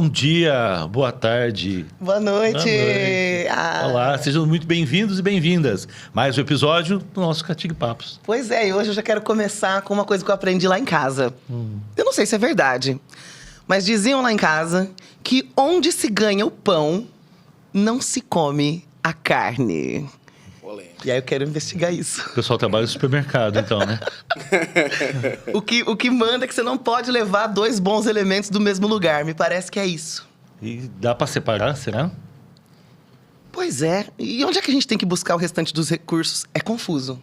Bom dia, boa tarde. Boa noite. Boa noite. Olá, sejam muito bem-vindos e bem-vindas. Mais um episódio do nosso Catig Papos. Pois é, e hoje eu já quero começar com uma coisa que eu aprendi lá em casa. Eu não sei se é verdade, mas diziam lá em casa que onde se ganha o pão, não se come a carne. E aí eu quero investigar isso. O pessoal trabalha no supermercado, então, né? O que manda é que você não pode levar dois bons elementos do mesmo lugar. Me parece que é isso. E dá para separar, será? Pois é. E onde é que a gente tem que buscar o restante dos recursos? É confuso.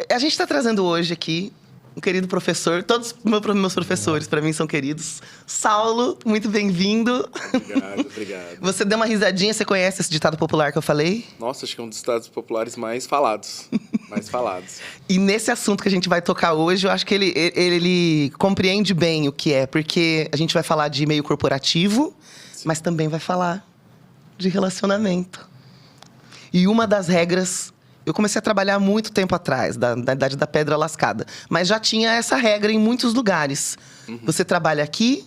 A gente está trazendo hoje aqui um querido professor. Todos meus professores, para mim, são queridos. Saulo, muito bem-vindo. Obrigado. Você deu uma risadinha, você conhece esse ditado popular que eu falei? Nossa, acho que é um dos ditados populares mais falados. E nesse assunto que a gente vai tocar hoje, eu acho que ele compreende bem o que é. Porque a gente vai falar de meio corporativo, mas também vai falar de relacionamento. E uma das regras... Eu comecei a trabalhar muito tempo atrás, da idade da pedra lascada. Mas já tinha essa regra em muitos lugares. Você trabalha aqui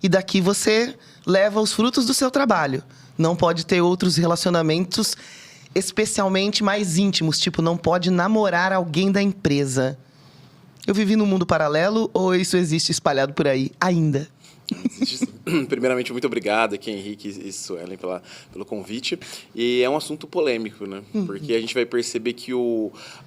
e daqui você leva os frutos do seu trabalho. Não pode ter outros relacionamentos, especialmente mais íntimos. Tipo, não pode namorar alguém da empresa. Eu vivi num mundo paralelo ou isso existe espalhado por aí ainda? Primeiramente, muito obrigado aqui, Henrique e Suelen, pelo convite. E é um assunto polêmico, né? Porque a gente vai perceber que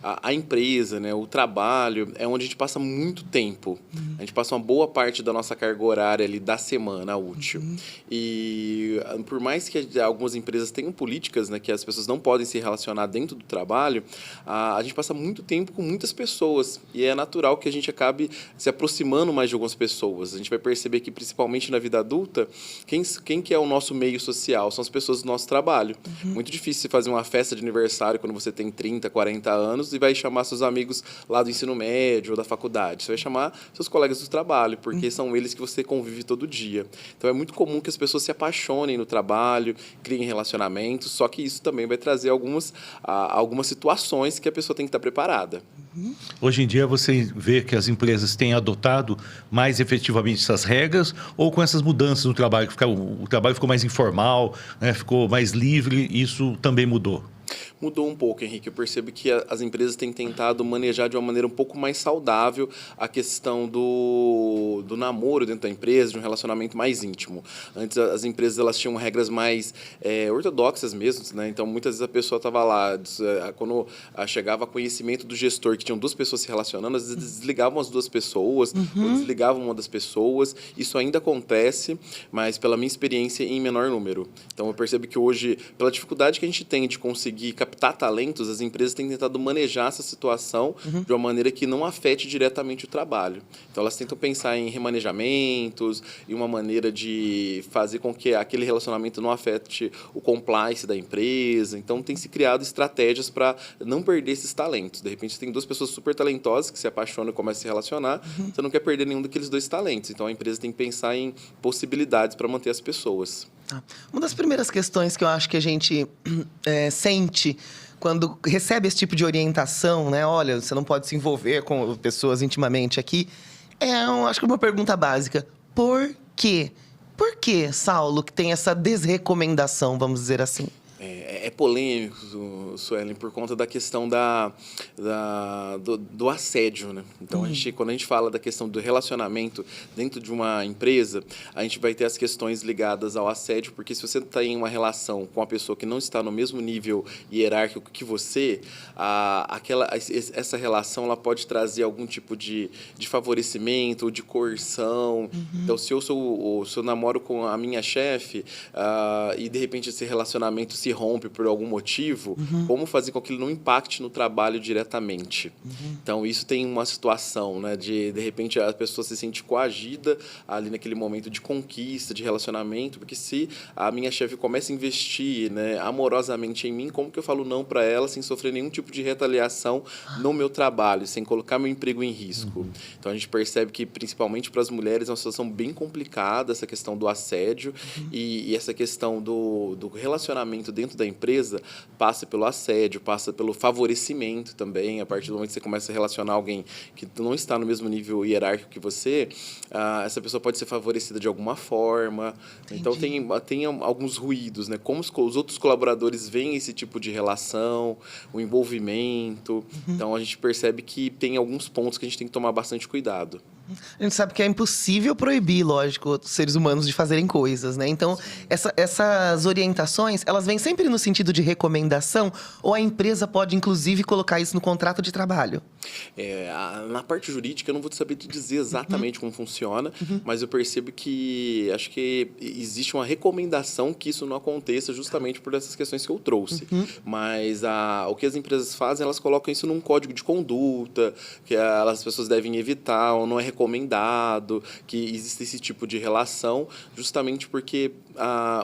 a empresa, né, o trabalho, é onde a gente passa muito tempo. A gente passa uma boa parte da nossa carga horária ali da semana útil. E por mais que algumas empresas tenham políticas, né, que as pessoas não podem se relacionar dentro do trabalho, a gente passa muito tempo com muitas pessoas. E é natural que a gente acabe se aproximando mais de algumas pessoas. A gente vai perceber que, principalmente na vida adulta, quem que é o nosso meio social? São as pessoas do nosso trabalho. Muito difícil você fazer uma festa de aniversário quando você tem 30, 40 anos e vai chamar seus amigos lá do ensino médio ou da faculdade. Você vai chamar seus colegas do trabalho, porque são eles que você convive todo dia. Então, é muito comum que as pessoas se apaixonem no trabalho, criem relacionamentos, só que isso também vai trazer algumas situações que a pessoa tem que estar preparada. Hoje em dia, você vê que as empresas têm adotado mais efetivamente essas regras ou com essas mudanças no trabalho, que o trabalho ficou mais informal, né, ficou mais livre, isso também mudou? Mudou um pouco, Henrique. Eu percebo que as empresas têm tentado manejar de uma maneira um pouco mais saudável a questão do namoro dentro da empresa, de um relacionamento mais íntimo. Antes, as empresas elas tinham regras mais ortodoxas mesmo, né? Então, muitas vezes a pessoa estava lá, quando chegava conhecimento do gestor, que tinham duas pessoas se relacionando, às vezes desligavam as duas pessoas, ou desligavam uma das pessoas. Isso ainda acontece, mas pela minha experiência, em menor número. Então, eu percebo que hoje, pela dificuldade que a gente tem de conseguir captar talentos, as empresas têm tentado manejar essa situação de uma maneira que não afete diretamente o trabalho. Então, elas tentam pensar em remanejamentos, em uma maneira de fazer com que aquele relacionamento não afete o compliance da empresa. Então, tem se criado estratégias para não perder esses talentos. De repente, você tem duas pessoas super talentosas que se apaixonam e começam a se relacionar, você não quer perder nenhum daqueles dois talentos. Então, a empresa tem que pensar em possibilidades para manter as pessoas. Uma das primeiras questões que eu acho que a gente sente quando recebe esse tipo de orientação, né? Olha, você não pode se envolver com pessoas intimamente aqui. Acho que uma pergunta básica. Por quê? Por que, Saulo, que tem essa desrecomendação, vamos dizer assim? É polêmico, Suelen, por conta da questão do assédio, né? Então, quando a gente fala da questão do relacionamento dentro de uma empresa, a gente vai ter as questões ligadas ao assédio, porque se você está em uma relação com uma pessoa que não está no mesmo nível hierárquico que você, essa relação ela pode trazer algum tipo de favorecimento ou de coerção. Então, se eu namoro com a minha chefe e, de repente, esse relacionamento se rompe por algum motivo, como fazer com que ele não impacte no trabalho diretamente. Então, isso tem uma situação, né, de repente, a pessoa se sente coagida ali naquele momento de conquista, de relacionamento, porque se a minha chefe começa a investir, né, amorosamente em mim, como que eu falo não para ela sem sofrer nenhum tipo de retaliação no meu trabalho, sem colocar meu emprego em risco? Então, a gente percebe que, principalmente para as mulheres, é uma situação bem complicada, essa questão do assédio e essa questão do relacionamento dentro da empresa, empresa passa pelo assédio, passa pelo favorecimento também. A partir do momento que você começa a relacionar alguém que não está no mesmo nível hierárquico que você, essa pessoa pode ser favorecida de alguma forma. Entendi. Então, tem alguns ruídos, né? Como os outros colaboradores veem esse tipo de relação, o envolvimento. Então, a gente percebe que tem alguns pontos que a gente tem que tomar bastante cuidado. A gente sabe que é impossível proibir, lógico, os seres humanos de fazerem coisas, né? Então, essas orientações, elas vêm sempre no sentido de recomendação, ou a empresa pode, inclusive, colocar isso no contrato de trabalho? Na parte jurídica, eu não vou saber te dizer exatamente como funciona, mas eu percebo que acho que existe uma recomendação que isso não aconteça justamente por essas questões que eu trouxe. Mas o que as empresas fazem, elas colocam isso num código de conduta, que as pessoas devem evitar, ou não é recomendado que exista esse tipo de relação, justamente porque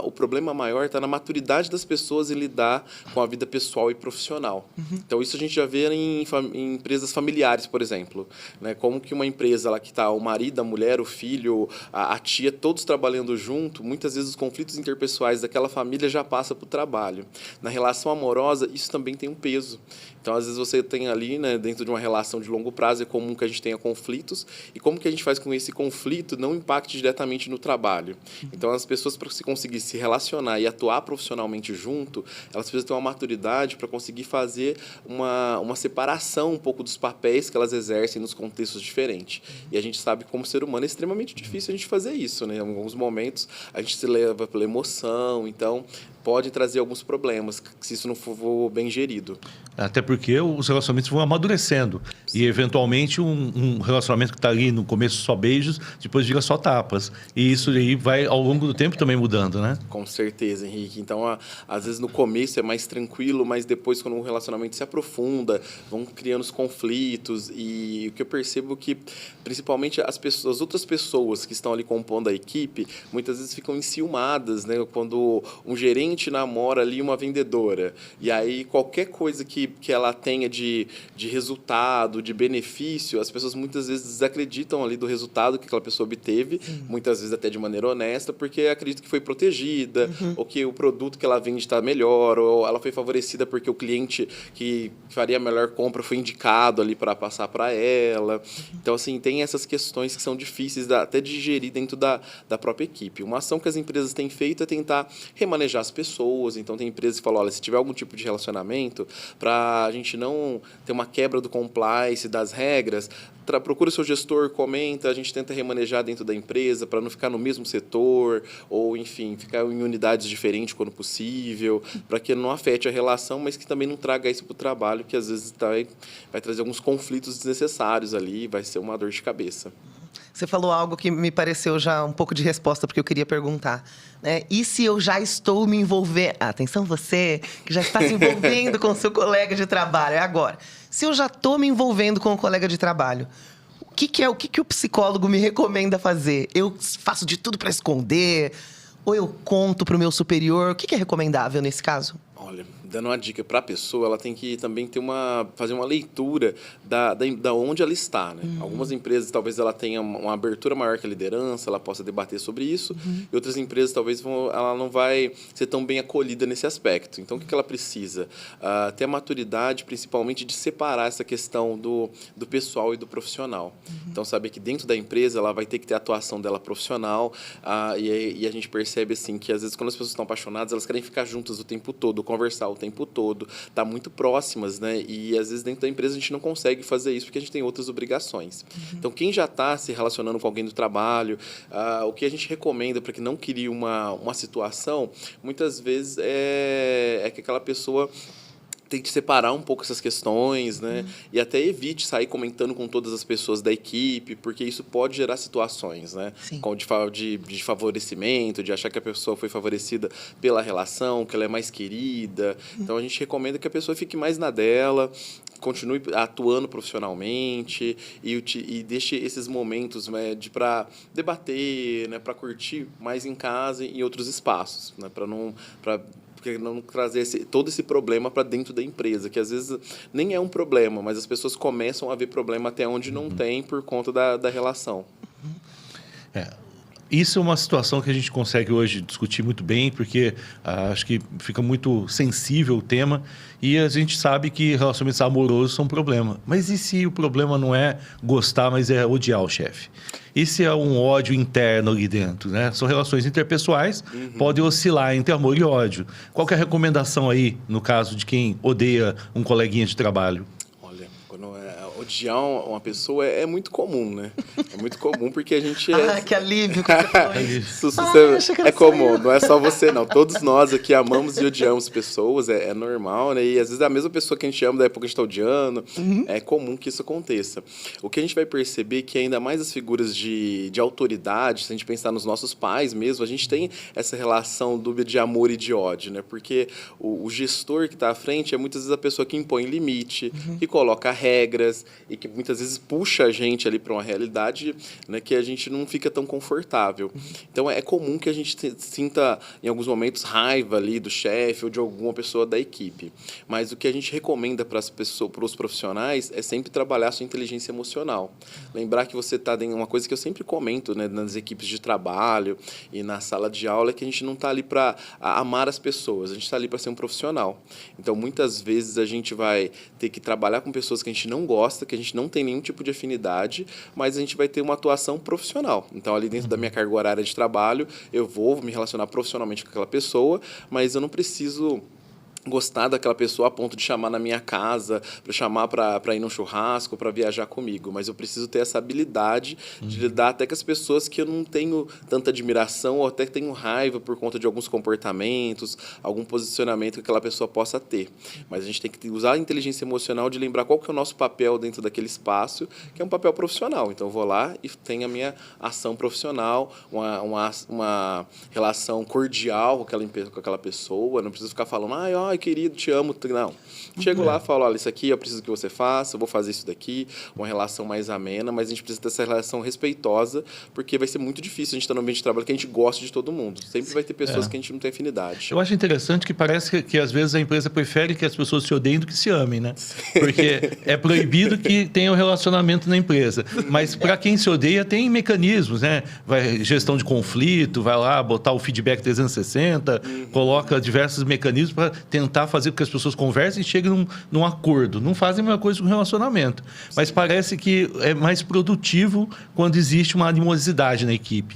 o problema maior está na maturidade das pessoas em lidar com a vida pessoal e profissional. Então, isso a gente já vê em empresas familiares, por exemplo. Né? Como que uma empresa lá que está o marido, a mulher, o filho, a tia, todos trabalhando junto, muitas vezes os conflitos interpessoais daquela família já passam para o trabalho. Na relação amorosa, isso também tem um peso. Então, às vezes, você tem ali, né, dentro de uma relação de longo prazo, é comum que a gente tenha conflitos. E como que a gente faz com que esse conflito não impacte diretamente no trabalho? Então, as pessoas, para conseguir se relacionar e atuar profissionalmente junto, elas precisam ter uma maturidade para conseguir fazer uma separação um pouco dos papéis que elas exercem nos contextos diferentes. E a gente sabe que, como ser humano, é extremamente difícil a gente fazer isso, né? Em alguns momentos, a gente se leva pela emoção, então pode trazer alguns problemas se isso não for bem gerido. Até porque os relacionamentos vão amadurecendo. Sim. E, eventualmente, um relacionamento que está ali no começo só beijos, depois vira só tapas. E isso aí vai, ao longo do tempo, também mudando, né? Com certeza, Henrique. Então, às vezes, no começo é mais tranquilo, mas depois, quando o relacionamento se aprofunda, vão criando os conflitos. E o que eu percebo é que, principalmente, as outras pessoas que estão ali compondo a equipe, muitas vezes ficam enciumadas, né? Quando um gerente namora ali uma vendedora. E aí, qualquer coisa que ela tenha de resultado, de benefício, as pessoas muitas vezes desacreditam ali do resultado que aquela pessoa obteve, muitas vezes até de maneira honesta, porque acredita que foi protegida, ou que o produto que ela vende está melhor, ou ela foi favorecida porque o cliente que faria a melhor compra foi indicado ali para passar para ela. Então, assim, tem essas questões que são difíceis até de digerir dentro da própria equipe. Uma ação que as empresas têm feito é tentar remanejar as pessoas. Então, tem empresas que falam, olha, se tiver algum tipo de relacionamento, para a gente não ter uma quebra do compliance, das regras, procura o seu gestor, comenta, a gente tenta remanejar dentro da empresa para não ficar no mesmo setor, ou, enfim, ficar em unidades diferentes quando possível, para que não afete a relação, mas que também não traga isso para o trabalho, que às vezes vai trazer alguns conflitos desnecessários ali, vai ser uma dor de cabeça. Você falou algo que me pareceu já um pouco de resposta, porque eu queria perguntar, né? E se eu já estou me envolvendo... Atenção, você que já está se envolvendo com o seu colega de trabalho. É agora. Se eu já estou me envolvendo com o colega de trabalho, o que o psicólogo me recomenda fazer? Eu faço de tudo para esconder? Ou eu conto para o meu superior? O que é recomendável nesse caso? Olha, dando uma dica para a pessoa, ela tem que também fazer uma leitura da onde ela está, né? Algumas empresas, talvez ela tenha uma abertura maior que a liderança, ela possa debater sobre isso, e outras empresas, talvez, ela não vai ser tão bem acolhida nesse aspecto. Então, o que ela precisa? Ter a maturidade, principalmente, de separar essa questão do pessoal e do profissional. Então, saber que dentro da empresa, ela vai ter que ter a atuação dela profissional, e a gente percebe, assim, que às vezes, quando as pessoas estão apaixonadas, elas querem ficar juntas o tempo todo, conversar o tempo todo, tá muito próximas, né? E às vezes dentro da empresa a gente não consegue fazer isso porque a gente tem outras obrigações. Então, quem já está se relacionando com alguém do trabalho, o que a gente recomenda para que não crie uma situação, muitas vezes é que aquela pessoa tente separar um pouco essas questões, né? E até evite sair comentando com todas as pessoas da equipe, porque isso pode gerar situações, né? De favorecimento, de achar que a pessoa foi favorecida pela relação, que ela é mais querida. Então, a gente recomenda que a pessoa fique mais na dela, continue atuando profissionalmente e deixe esses momentos, né, para debater, né, para curtir mais em casa e em outros espaços, né? Para não trazer todo esse problema para dentro da empresa, que às vezes nem é um problema, mas as pessoas começam a ver problema até onde não tem por conta da relação. Isso é uma situação que a gente consegue hoje discutir muito bem, porque acho que fica muito sensível o tema e a gente sabe que relacionamentos amorosos são um problema. Mas e se o problema não é gostar, mas é odiar o chefe? E se é um ódio interno ali dentro, né? São relações interpessoais, podem oscilar entre amor e ódio. Qual que é a recomendação aí, no caso de quem odeia um coleguinha de trabalho? Olha, quando odiar uma pessoa é muito comum, né? É muito comum porque a gente Ah, que alívio que você falou isso. Achei que é era comum, só eu. não é só você, não. Todos nós aqui amamos e odiamos pessoas, é normal, né? E às vezes a mesma pessoa que a gente ama, da época que a gente está odiando, é comum que isso aconteça. O que a gente vai perceber é que ainda mais as figuras de autoridade, se a gente pensar nos nossos pais mesmo, a gente tem essa relação dúbia de amor e de ódio, né? Porque o gestor que está à frente é muitas vezes a pessoa que impõe limite, que coloca regras e que muitas vezes puxa a gente ali para uma realidade, né, que a gente não fica tão confortável. Então, é comum que a gente sinta, em alguns momentos, raiva ali do chefe ou de alguma pessoa da equipe. Mas o que a gente recomenda para as pessoas, para os profissionais, é sempre trabalhar a sua inteligência emocional. Lembrar que você está dentro... Uma coisa que eu sempre comento, né, nas equipes de trabalho e na sala de aula é que a gente não está ali para amar as pessoas, a gente está ali para ser um profissional. Então, muitas vezes, a gente vai ter que trabalhar com pessoas que a gente não gosta, que a gente não tem nenhum tipo de afinidade, mas a gente vai ter uma atuação profissional. Então, ali dentro da minha carga horária de trabalho, eu vou me relacionar profissionalmente com aquela pessoa, mas eu não preciso gostar daquela pessoa a ponto de chamar na minha casa, para chamar para ir num churrasco, para viajar comigo. Mas eu preciso ter essa habilidade de lidar até com as pessoas que eu não tenho tanta admiração ou até tenho raiva por conta de alguns comportamentos, algum posicionamento que aquela pessoa possa ter. Mas a gente tem que usar a inteligência emocional de lembrar qual que é o nosso papel dentro daquele espaço, que é um papel profissional. Então, eu vou lá e tenho a minha ação profissional, uma relação cordial com aquela pessoa. Não preciso ficar falando, ai, querido, te amo. Não. Chego lá e falo, olha, isso aqui eu preciso que você faça, eu vou fazer isso daqui, uma relação mais amena, mas a gente precisa ter essa relação respeitosa, porque vai ser muito difícil a gente estar no ambiente de trabalho que a gente gosta de todo mundo. Sempre vai ter pessoas que a gente não tem afinidade. Eu acho interessante que parece que às vezes a empresa prefere que as pessoas se odeiem do que se amem, né? Porque é proibido que tenha um relacionamento na empresa. Mas para quem se odeia, tem mecanismos, né? Gestão de conflito, vai lá botar o feedback 360, coloca diversos mecanismos para tentar fazer com que as pessoas conversem e cheguem num acordo. Não fazem a mesma coisa com o relacionamento. Mas parece que é mais produtivo quando existe uma animosidade na equipe.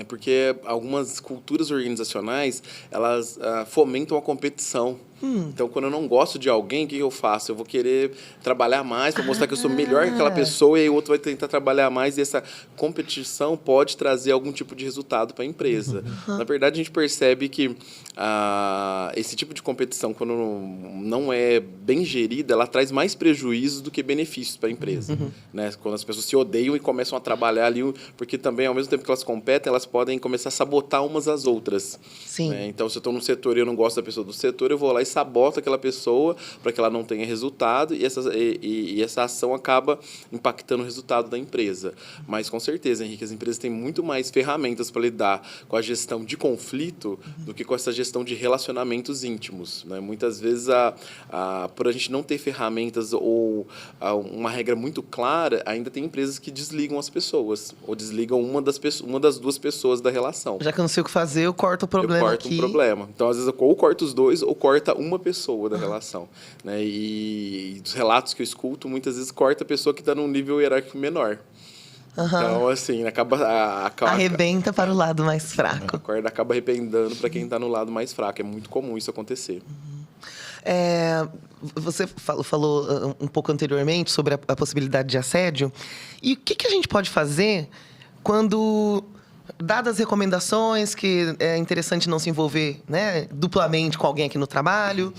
Porque algumas culturas organizacionais, elas fomentam a competição. Então, quando eu não gosto de alguém, o que eu faço? Eu vou querer trabalhar mais para mostrar que eu sou melhor que aquela pessoa e aí o outro vai tentar trabalhar mais e essa competição pode trazer algum tipo de resultado para a empresa. Na verdade, a gente percebe que esse tipo de competição, quando não é bem gerida, ela traz mais prejuízos do que benefícios para a empresa. Né? Quando as pessoas se odeiam e começam a trabalhar ali, porque também, ao mesmo tempo que elas competem, elas podem começar a sabotar umas às outras. Sim. Né? Então, se eu estou num setor e eu não gosto da pessoa do setor, eu vou lá e saboto aquela pessoa para que ela não tenha resultado e essa ação acaba impactando o resultado da empresa. Mas, com certeza, Henrique, as empresas têm muito mais ferramentas para lidar com a gestão de conflito do que com essa gestão de relacionamentos íntimos. Né? Muitas vezes, por a gente não ter ferramentas ou uma regra muito clara, ainda tem empresas que desligam as pessoas ou desligam uma das duas pessoas da relação. Já que eu não sei o que fazer, eu corto o problema Eu corto aqui. um problema. Então, às vezes, eu ou corto os dois ou corta uma pessoa da relação. Né? E dos relatos que eu escuto, muitas vezes corta a pessoa que está num nível hierárquico menor. Então, assim, arrebenta para o lado mais fraco. A corda acaba arrebentando para quem está no lado mais fraco. É muito comum isso acontecer. Você falou um pouco anteriormente sobre a possibilidade de assédio. E o que a gente pode fazer quando, dadas as recomendações, que é interessante não se envolver, né, duplamente com alguém aqui no trabalho,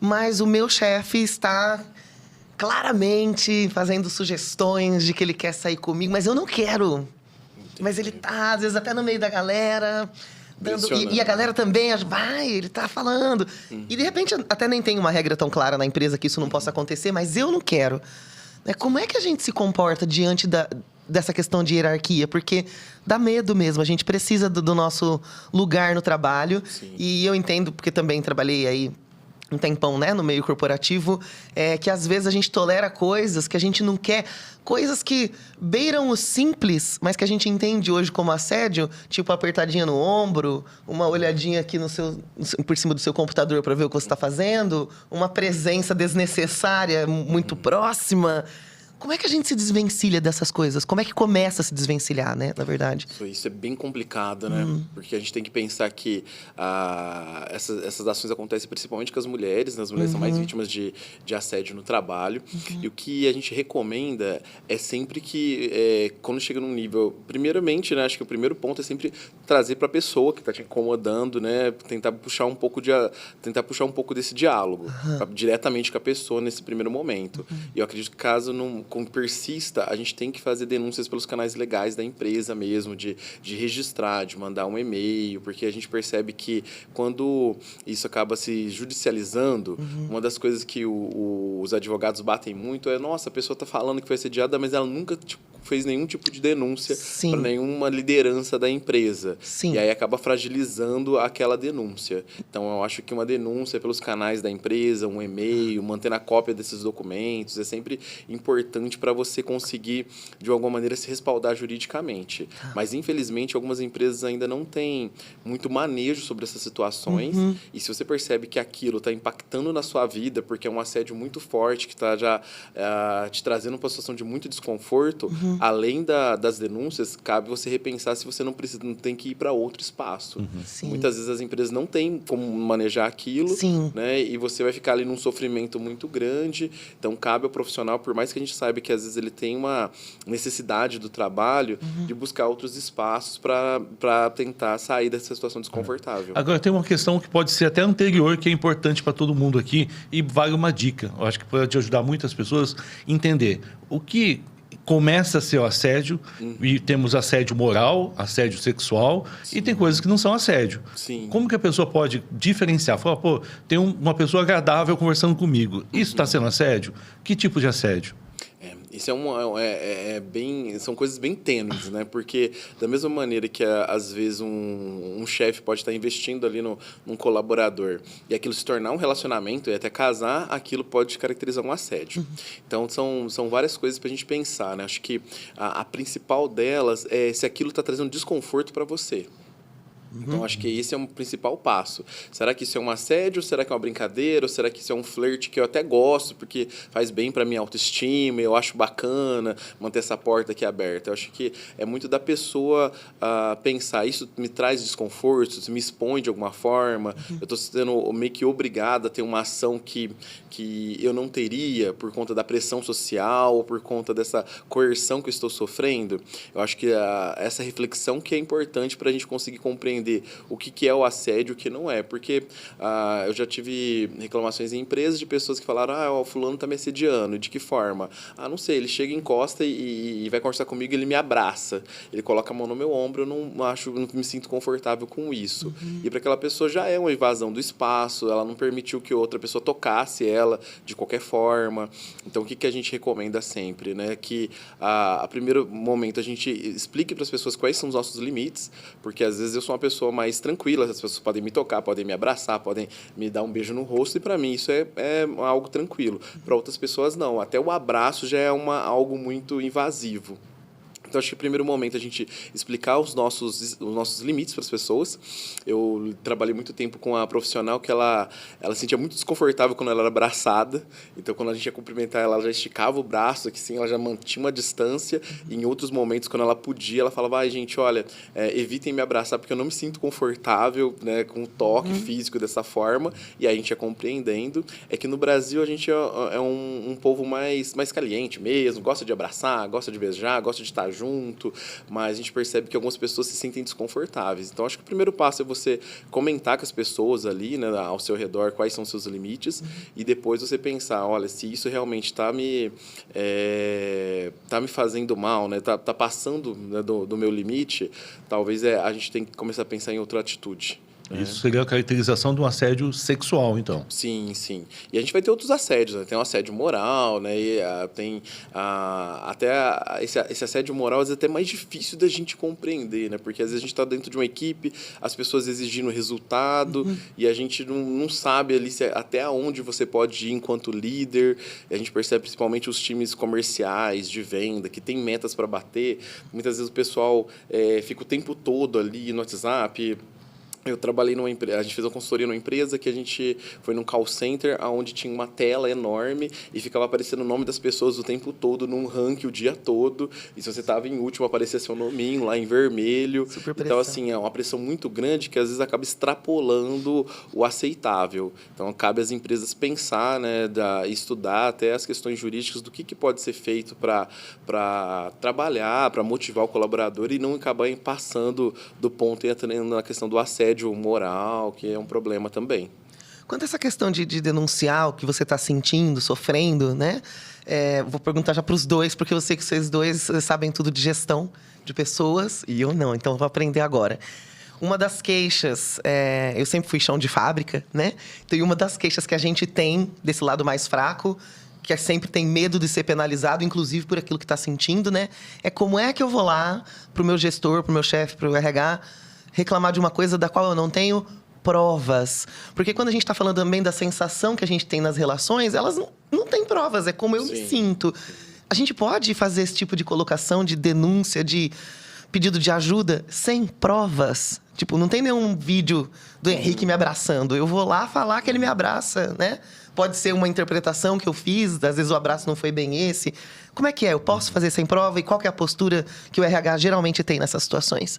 mas o meu chefe está claramente fazendo sugestões de que ele quer sair comigo, mas eu não quero. Entendi. Mas ele tá, às vezes, até no meio da galera, e a galera também, ele tá falando. E, de repente, até nem tem uma regra tão clara na empresa que isso não possa acontecer, mas eu não quero. Como é que a gente se comporta diante dessa questão de hierarquia? Porque dá medo mesmo, a gente precisa do nosso lugar no trabalho. Sim. E eu entendo, porque também trabalhei aí um tempão, né, no meio corporativo, que às vezes a gente tolera coisas que a gente não quer, coisas que beiram o simples, mas que a gente entende hoje como assédio, tipo apertadinha no ombro, uma olhadinha aqui por cima do seu computador para ver o que você está fazendo, uma presença desnecessária muito próxima. Como é que a gente se desvencilha dessas coisas? Como é que começa a se desvencilhar, né, na verdade? Isso é bem complicado, né? Porque a gente tem que pensar que essas ações acontecem principalmente com as mulheres, né? As mulheres são mais vítimas de assédio no trabalho. E o que a gente recomenda é sempre que, quando chega num nível... Primeiramente, né? Acho que o primeiro ponto é sempre trazer para a pessoa que está te incomodando, né? Tentar puxar um pouco desse diálogo diretamente com a pessoa nesse primeiro momento. E eu acredito que caso não persista, a gente tem que fazer denúncias pelos canais legais da empresa mesmo, de registrar, de mandar um e-mail, porque a gente percebe que quando isso acaba se judicializando, uma das coisas que os advogados batem muito é, nossa, a pessoa está falando que foi assediada, mas ela nunca fez nenhum tipo de denúncia para nenhuma liderança da empresa. Sim. E aí acaba fragilizando aquela denúncia. Então, eu acho que uma denúncia pelos canais da empresa, um e-mail, mantendo a cópia desses documentos, é sempre importante para você conseguir, de alguma maneira, se respaldar juridicamente. Mas, infelizmente, algumas empresas ainda não têm muito manejo sobre essas situações. E se você percebe que aquilo está impactando na sua vida, porque é um assédio muito forte, que está já te trazendo uma situação de muito desconforto, além das denúncias, cabe você repensar se você não tem que ir para outro espaço. Muitas vezes as empresas não têm como manejar aquilo, né? E você vai ficar ali num sofrimento muito grande. Então, cabe ao profissional, por mais que a gente saiba que às vezes ele tem uma necessidade do trabalho, de buscar outros espaços para tentar sair dessa situação desconfortável. Agora, tem uma questão que pode ser até anterior, que é importante para todo mundo aqui, e vale uma dica. Eu acho que pode ajudar muitas pessoas a entender o que começa a ser o assédio, e temos assédio moral, assédio sexual, e tem coisas que não são assédio. Sim. Como que a pessoa pode diferenciar? Falar, pô, tem uma pessoa agradável conversando comigo. Isso está sendo assédio? Que tipo de assédio? Isso são coisas bem tênues, né? Porque da mesma maneira que às vezes um chefe pode estar investindo ali num colaborador e aquilo se tornar um relacionamento e até casar, aquilo pode caracterizar um assédio. Então são várias coisas para a gente pensar, né? Acho que a principal delas é se aquilo está trazendo desconforto para você. Então, acho que esse é um principal passo. Será que isso é um assédio? Será que é uma brincadeira? Ou será que isso é um flerte que eu até gosto, porque faz bem para minha autoestima, eu acho bacana manter essa porta aqui aberta? Eu acho que é muito da pessoa pensar, isso me traz desconforto, isso me expõe de alguma forma, eu estou sendo meio que obrigado a ter uma ação que eu não teria por conta da pressão social, ou por conta dessa coerção que eu estou sofrendo. Eu acho que essa reflexão que é importante para a gente conseguir compreender o que é o assédio e o que não é. Porque eu já tive reclamações em empresas de pessoas que falaram, o fulano está me assediando. De que forma? Não sei, ele chega, encosta e vai conversar comigo, ele me abraça. Ele coloca a mão no meu ombro, eu não me sinto confortável com isso. E para aquela pessoa já é uma invasão do espaço, ela não permitiu que outra pessoa tocasse ela de qualquer forma. Então, o que a gente recomenda sempre? Né? Que, a primeiro momento, a gente explique para as pessoas quais são os nossos limites, porque às vezes eu sou uma pessoa mais tranquila, as pessoas podem me tocar, podem me abraçar, podem me dar um beijo no rosto, e para mim isso é algo tranquilo. Para outras pessoas, não. Até o abraço já é algo muito invasivo. Então, acho que, no primeiro momento, a gente explicar os nossos limites para as pessoas. Eu trabalhei muito tempo com uma profissional que ela se sentia muito desconfortável quando ela era abraçada. Então, quando a gente ia cumprimentar ela, ela já esticava o braço, que sim, ela já mantinha uma distância. E, em outros momentos, quando ela podia, ela falava, gente, olha, evitem me abraçar, porque eu não me sinto confortável, né, com o toque físico dessa forma. E aí a gente ia compreendendo. É que no Brasil a gente é um povo mais caliente mesmo, gosta de abraçar, gosta de beijar, gosta de estar junto, mas a gente percebe que algumas pessoas se sentem desconfortáveis. Então, acho que o primeiro passo é você comentar com as pessoas ali, né, ao seu redor, quais são os seus limites, e depois você pensar, olha, se isso realmente está me fazendo mal, né, tá passando, né, do meu limite, talvez a gente tem que começar a pensar em outra atitude. Isso seria a caracterização de um assédio sexual, então. Sim, sim. E a gente vai ter outros assédios, né? Tem o assédio moral, né? E, tem esse assédio moral às vezes é até mais difícil da gente compreender, né? Porque às vezes a gente está dentro de uma equipe, as pessoas exigindo resultado e a gente não sabe ali até onde você pode ir enquanto líder. E a gente percebe principalmente os times comerciais, de venda, que tem metas para bater. Muitas vezes o pessoal fica o tempo todo ali no WhatsApp. Eu trabalhei numa empresa, a gente fez uma consultoria numa empresa que a gente foi num call center onde tinha uma tela enorme e ficava aparecendo o nome das pessoas o tempo todo, num ranking o dia todo. E se você estava em último, aparecia seu nominho lá em vermelho. Super pressão. Então, assim, é uma pressão muito grande que às vezes acaba extrapolando o aceitável. Então, cabe às empresas pensar, né, estudar até as questões jurídicas do que pode ser feito para trabalhar, para motivar o colaborador e não acabar passando do ponto e entrando na questão do assédio moral, que é um problema também. Quanto a essa questão de denunciar o que você está sentindo, sofrendo, né? Vou perguntar já para os dois, porque eu sei que vocês dois sabem tudo de gestão de pessoas e eu não, então eu vou aprender agora. Uma das queixas, eu sempre fui chão de fábrica, né? Então, e uma das queixas que a gente tem desse lado mais fraco, que sempre tem medo de ser penalizado, inclusive por aquilo que está sentindo, né? É como é que eu vou lá para o meu gestor, para o meu chefe, para o RH, reclamar de uma coisa da qual eu não tenho provas. Porque quando a gente está falando também da sensação que a gente tem nas relações, elas não têm provas, é como eu me sinto. A gente pode fazer esse tipo de colocação, de denúncia, de pedido de ajuda, sem provas? Tipo, não tem nenhum vídeo do Henrique me abraçando. Eu vou lá falar que ele me abraça, né? Pode ser uma interpretação que eu fiz, às vezes o abraço não foi bem esse. Como é que é? Eu posso fazer sem prova? E qual que é a postura que o RH geralmente tem nessas situações?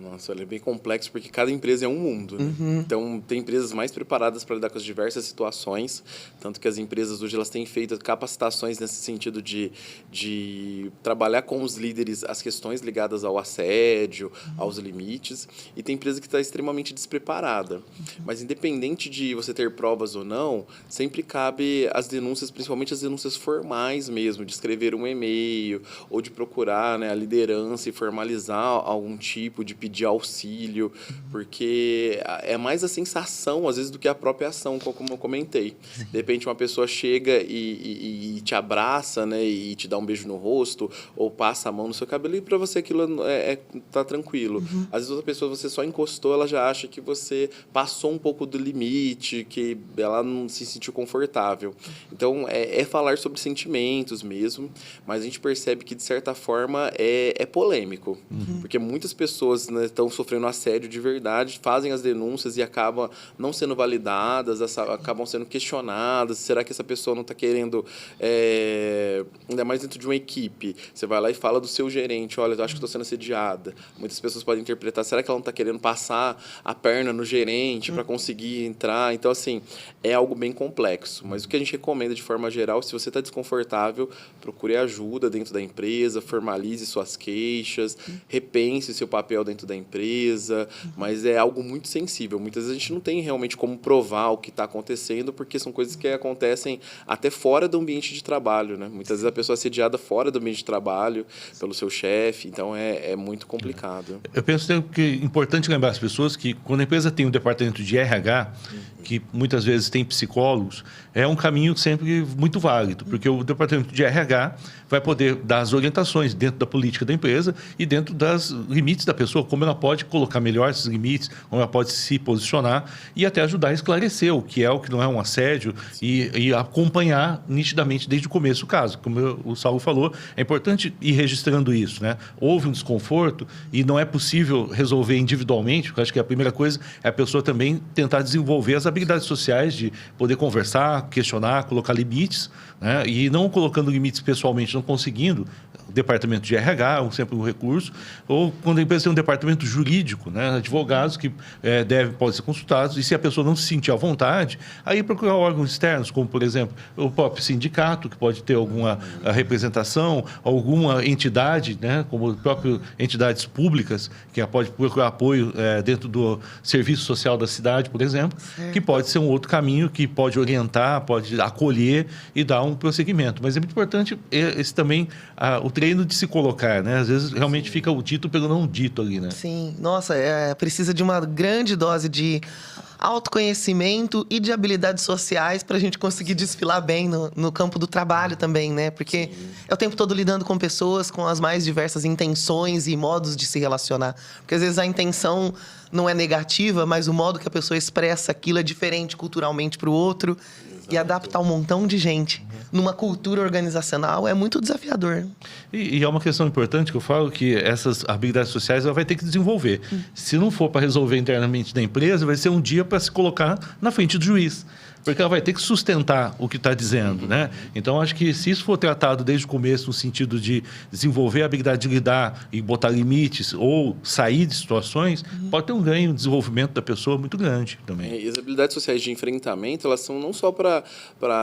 Nossa, ele é bem complexo porque cada empresa é um mundo, né? Então, tem empresas mais preparadas para lidar com as diversas situações, tanto que as empresas hoje elas têm feito capacitações nesse sentido de trabalhar com os líderes as questões ligadas ao assédio, aos limites, e tem empresa que está extremamente despreparada. Mas, independente de você ter provas ou não, sempre cabe as denúncias, principalmente as denúncias formais mesmo, de escrever um e-mail ou de procurar, né, a liderança e formalizar algum tipo de pedir auxílio, porque é mais a sensação, às vezes, do que a própria ação, como eu comentei. De repente, uma pessoa chega e te abraça, né, e te dá um beijo no rosto, ou passa a mão no seu cabelo, e para você aquilo tá tranquilo. Às vezes, outra pessoa, você só encostou, ela já acha que você passou um pouco do limite, que ela não se sentiu confortável. Então, é falar sobre sentimentos mesmo, mas a gente percebe que, de certa forma, é polêmico, porque muitas pessoas, né, estão sofrendo assédio de verdade, fazem as denúncias e acabam não sendo validadas, acabam sendo questionadas. Será que essa pessoa não está querendo, ainda mais dentro de uma equipe, você vai lá e fala do seu gerente, olha, eu acho que estou sendo assediada. Muitas pessoas podem interpretar, será que ela não está querendo passar a perna no gerente para conseguir entrar? Então, assim, é algo bem complexo. Mas o que a gente recomenda de forma geral, se você está desconfortável, procure ajuda dentro da empresa, formalize suas queixas, repense o seu papel dentro da empresa, mas é algo muito sensível. Muitas vezes a gente não tem realmente como provar o que está acontecendo, porque são coisas que acontecem até fora do ambiente de trabalho, né? Muitas vezes a pessoa é assediada fora do ambiente de trabalho, pelo seu chefe, então é muito complicado. Eu penso que é importante lembrar as pessoas que quando a empresa tem um departamento de RH, que muitas vezes tem psicólogos, é um caminho sempre muito válido, porque o departamento de RH vai poder dar as orientações dentro da política da empresa e dentro dos limites da pessoa, como ela pode colocar melhor esses limites, como ela pode se posicionar e até ajudar a esclarecer o que é, o que não é um assédio e acompanhar nitidamente desde o começo o caso. Como o Saulo falou, é importante ir registrando isso, né? Houve um desconforto e não é possível resolver individualmente, porque eu acho que a primeira coisa é a pessoa também tentar desenvolver as habilidades sociais de poder conversar, questionar, colocar limites, né? E não colocando limites pessoalmente, não conseguindo, o departamento de RH, sempre um recurso, ou quando a empresa tem um departamento jurídico, né? Advogados que podem ser consultados, e se a pessoa não se sentir à vontade, aí procurar órgãos externos, como, por exemplo, o próprio sindicato, que pode ter alguma representação, alguma entidade, né? Como as próprias entidades públicas, que pode procurar apoio dentro do serviço social da cidade, por exemplo, que pode ser um outro caminho que pode orientar, pode acolher e dar um prosseguimento. Mas é muito importante esse também, o treino de se colocar, né? Às vezes realmente fica o dito pelo não dito ali, né? né? Sim, nossa, precisa de uma grande dose de autoconhecimento e de habilidades sociais para a gente conseguir desfilar bem no campo do trabalho também, né? Porque é o tempo todo lidando com pessoas com as mais diversas intenções e modos de se relacionar. Porque às vezes a intenção não é negativa, mas o modo que a pessoa expressa aquilo é diferente culturalmente para o outro. E adaptar um montão de gente numa cultura organizacional é muito desafiador. E é uma questão importante que eu falo que essas habilidades sociais ela vai ter que desenvolver. Se não for para resolver internamente da empresa, vai ser um dia para se colocar na frente do juiz. Porque ela vai ter que sustentar o que está dizendo, né? Então, acho que se isso for tratado desde o começo, no sentido de desenvolver a habilidade de lidar e botar limites ou sair de situações, pode ter um ganho, um desenvolvimento da pessoa muito grande também. E as habilidades sociais de enfrentamento, elas são não só para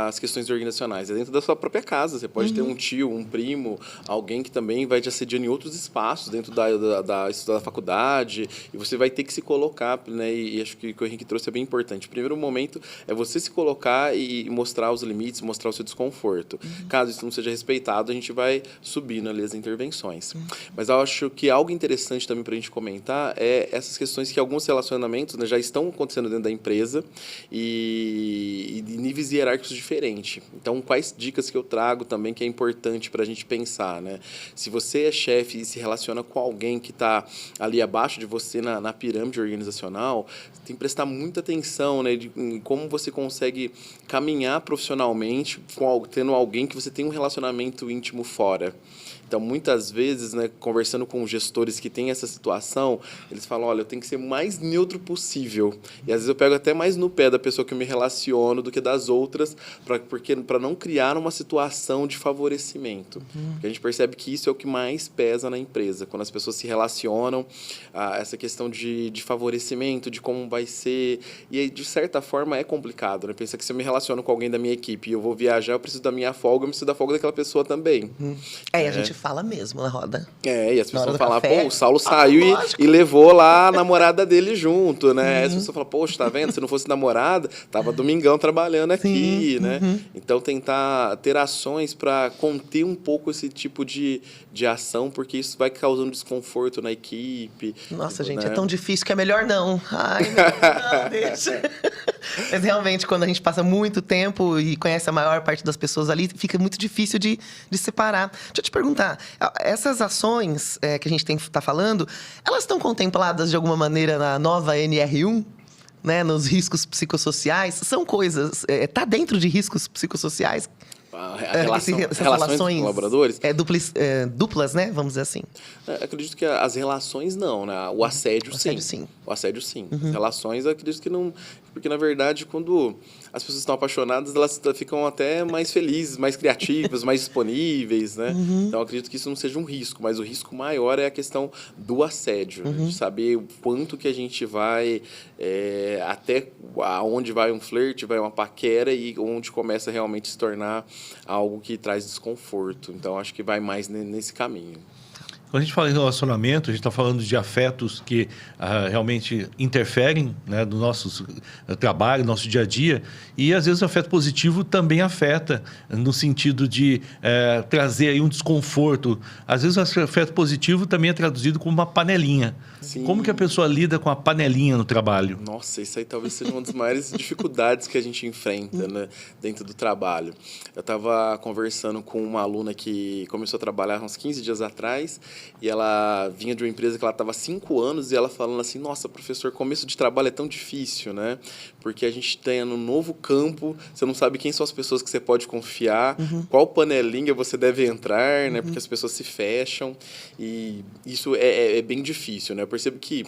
as questões organizacionais, é dentro da sua própria casa. Você pode ter um tio, um primo, alguém que também vai te assediando em outros espaços, dentro da faculdade, e você vai ter que se colocar, né? E acho que o que o Henrique trouxe é bem importante. O primeiro momento é você se colocar e mostrar os limites, mostrar o seu desconforto. Caso isso não seja respeitado, a gente vai subindo ali as intervenções. Mas eu acho que algo interessante também para a gente comentar é essas questões que alguns relacionamentos, né, já estão acontecendo dentro da empresa e de níveis hierárquicos diferentes. Então, quais dicas que eu trago também que é importante para a gente pensar, né? Se você é chefe e se relaciona com alguém que está ali abaixo de você na pirâmide organizacional, tem que prestar muita atenção, né, em como você consegue caminhar profissionalmente tendo alguém que você tem um relacionamento íntimo fora. Então, muitas vezes, né, conversando com gestores que têm essa situação, eles falam, olha, eu tenho que ser mais neutro possível. E, às vezes, eu pego até mais no pé da pessoa que eu me relaciono do que das outras, para não criar uma situação de favorecimento. Porque a gente percebe que isso é o que mais pesa na empresa, quando as pessoas se relacionam, essa questão de favorecimento, de como vai ser. E, aí, de certa forma, é complicado, né? Pensa que se eu me relaciono com alguém da minha equipe e eu vou viajar, eu preciso da minha folga, eu preciso da folga daquela pessoa também. A gente fala mesmo na roda. E as pessoas falam, café. pô, o Saulo saiu e levou lá a namorada dele junto, né? As pessoas falam, poxa, tá vendo? Se não fosse namorada, tava domingão trabalhando aqui, né? Então, tentar ter ações para conter um pouco esse tipo de ação, porque isso vai causando desconforto na equipe. Nossa, tipo, gente, né? é tão difícil que é melhor não. Ai, não, deixa. Mas, realmente, quando a gente passa muito tempo e conhece a maior parte das pessoas ali, fica muito difícil de separar. Deixa eu te perguntar, essas ações que a gente está falando, elas estão contempladas de alguma maneira na nova NR1? Né, nos riscos psicossociais? São coisas... Está dentro de riscos psicossociais? Essas relações com colaboradores? Duplas, né? Vamos dizer assim. Acredito que as relações não, né? O assédio, sim. O assédio, sim. As relações, acredito que não... Porque, na verdade, quando as pessoas estão apaixonadas, elas ficam até mais felizes, mais criativas, mais disponíveis, né? Então, acredito que isso não seja um risco. Mas o risco maior é a questão do assédio. Né? De saber o quanto que a gente vai... até aonde vai um flerte, vai uma paquera e onde começa realmente a se tornar algo que traz desconforto. Então, acho que vai mais nesse caminho. Quando a gente fala em relacionamento, a gente está falando de afetos que realmente interferem, né, no nosso trabalho, no nosso dia a dia. E, às vezes, o afeto positivo também afeta, no sentido de trazer aí um desconforto. Às vezes, o afeto positivo também é traduzido como uma panelinha. Sim. Como que a pessoa lida com a panelinha no trabalho? Nossa, isso aí talvez seja uma das maiores dificuldades que a gente enfrenta, né, dentro do trabalho. Eu estava conversando com uma aluna que começou a trabalhar uns 15 dias atrás e ela vinha de uma empresa que ela estava há 5 anos e ela falando assim, nossa, professor, começo de trabalho é tão difícil, né? Porque a gente tem um novo campo, você não sabe quem são as pessoas que você pode confiar, qual panelinha você deve entrar, né? Porque as pessoas se fecham e isso é bem difícil, né? Eu percebo que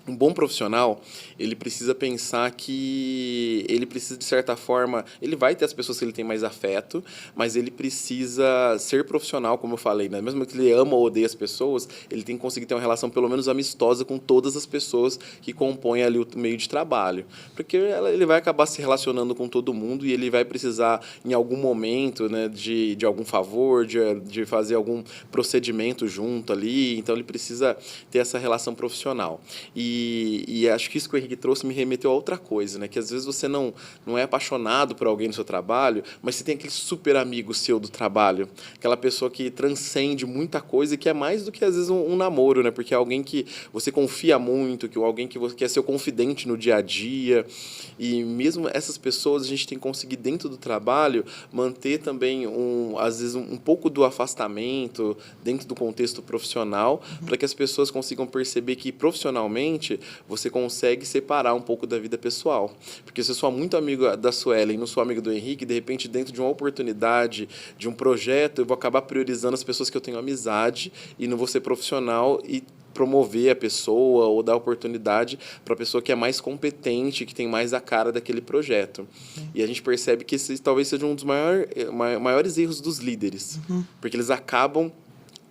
um bom profissional, ele precisa pensar que ele precisa, de certa forma, ele vai ter as pessoas que ele tem mais afeto, mas ele precisa ser profissional, como eu falei, né? Mesmo que ele ama ou odeie as pessoas, ele tem que conseguir ter uma relação pelo menos amistosa com todas as pessoas que compõem ali o meio de trabalho. Porque ele vai acabar se relacionando com todo mundo e ele vai precisar, em algum momento, né, de algum favor, de fazer algum procedimento junto ali, então ele precisa ter essa relação profissional. E E acho que isso que o Henrique trouxe me remeteu a outra coisa, né? Que às vezes você não é apaixonado por alguém no seu trabalho, mas você tem aquele super amigo seu do trabalho. Aquela pessoa que transcende muita coisa e que é mais do que, às vezes, um namoro, né? Porque é alguém que você confia muito, alguém que é seu confidente no dia a dia. E mesmo essas pessoas, a gente tem que conseguir, dentro do trabalho, manter também, às vezes, um pouco do afastamento dentro do contexto profissional, para que as pessoas consigam perceber que, profissionalmente, você consegue separar um pouco da vida pessoal. Porque se eu sou muito amigo da Suelen, não sou amigo do Henrique, de repente, dentro de uma oportunidade, de um projeto, eu vou acabar priorizando as pessoas que eu tenho amizade e não vou ser profissional e promover a pessoa ou dar oportunidade para a pessoa que é mais competente, que tem mais a cara daquele projeto. E a gente percebe que esse talvez seja um dos maiores erros dos líderes, porque eles acabam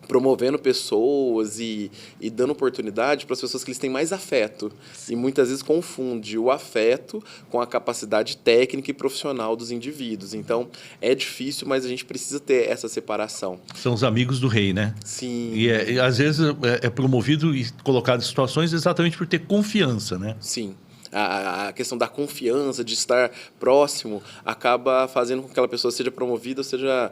promovendo pessoas e dando oportunidade para as pessoas que eles têm mais afeto. E muitas vezes confunde o afeto com a capacidade técnica e profissional dos indivíduos. Então, é difícil, mas a gente precisa ter essa separação. São os amigos do rei, né? Sim. E às vezes é promovido e colocado em situações exatamente por ter confiança, né? Sim. A questão da confiança, de estar próximo, acaba fazendo com que aquela pessoa seja promovida, ou seja,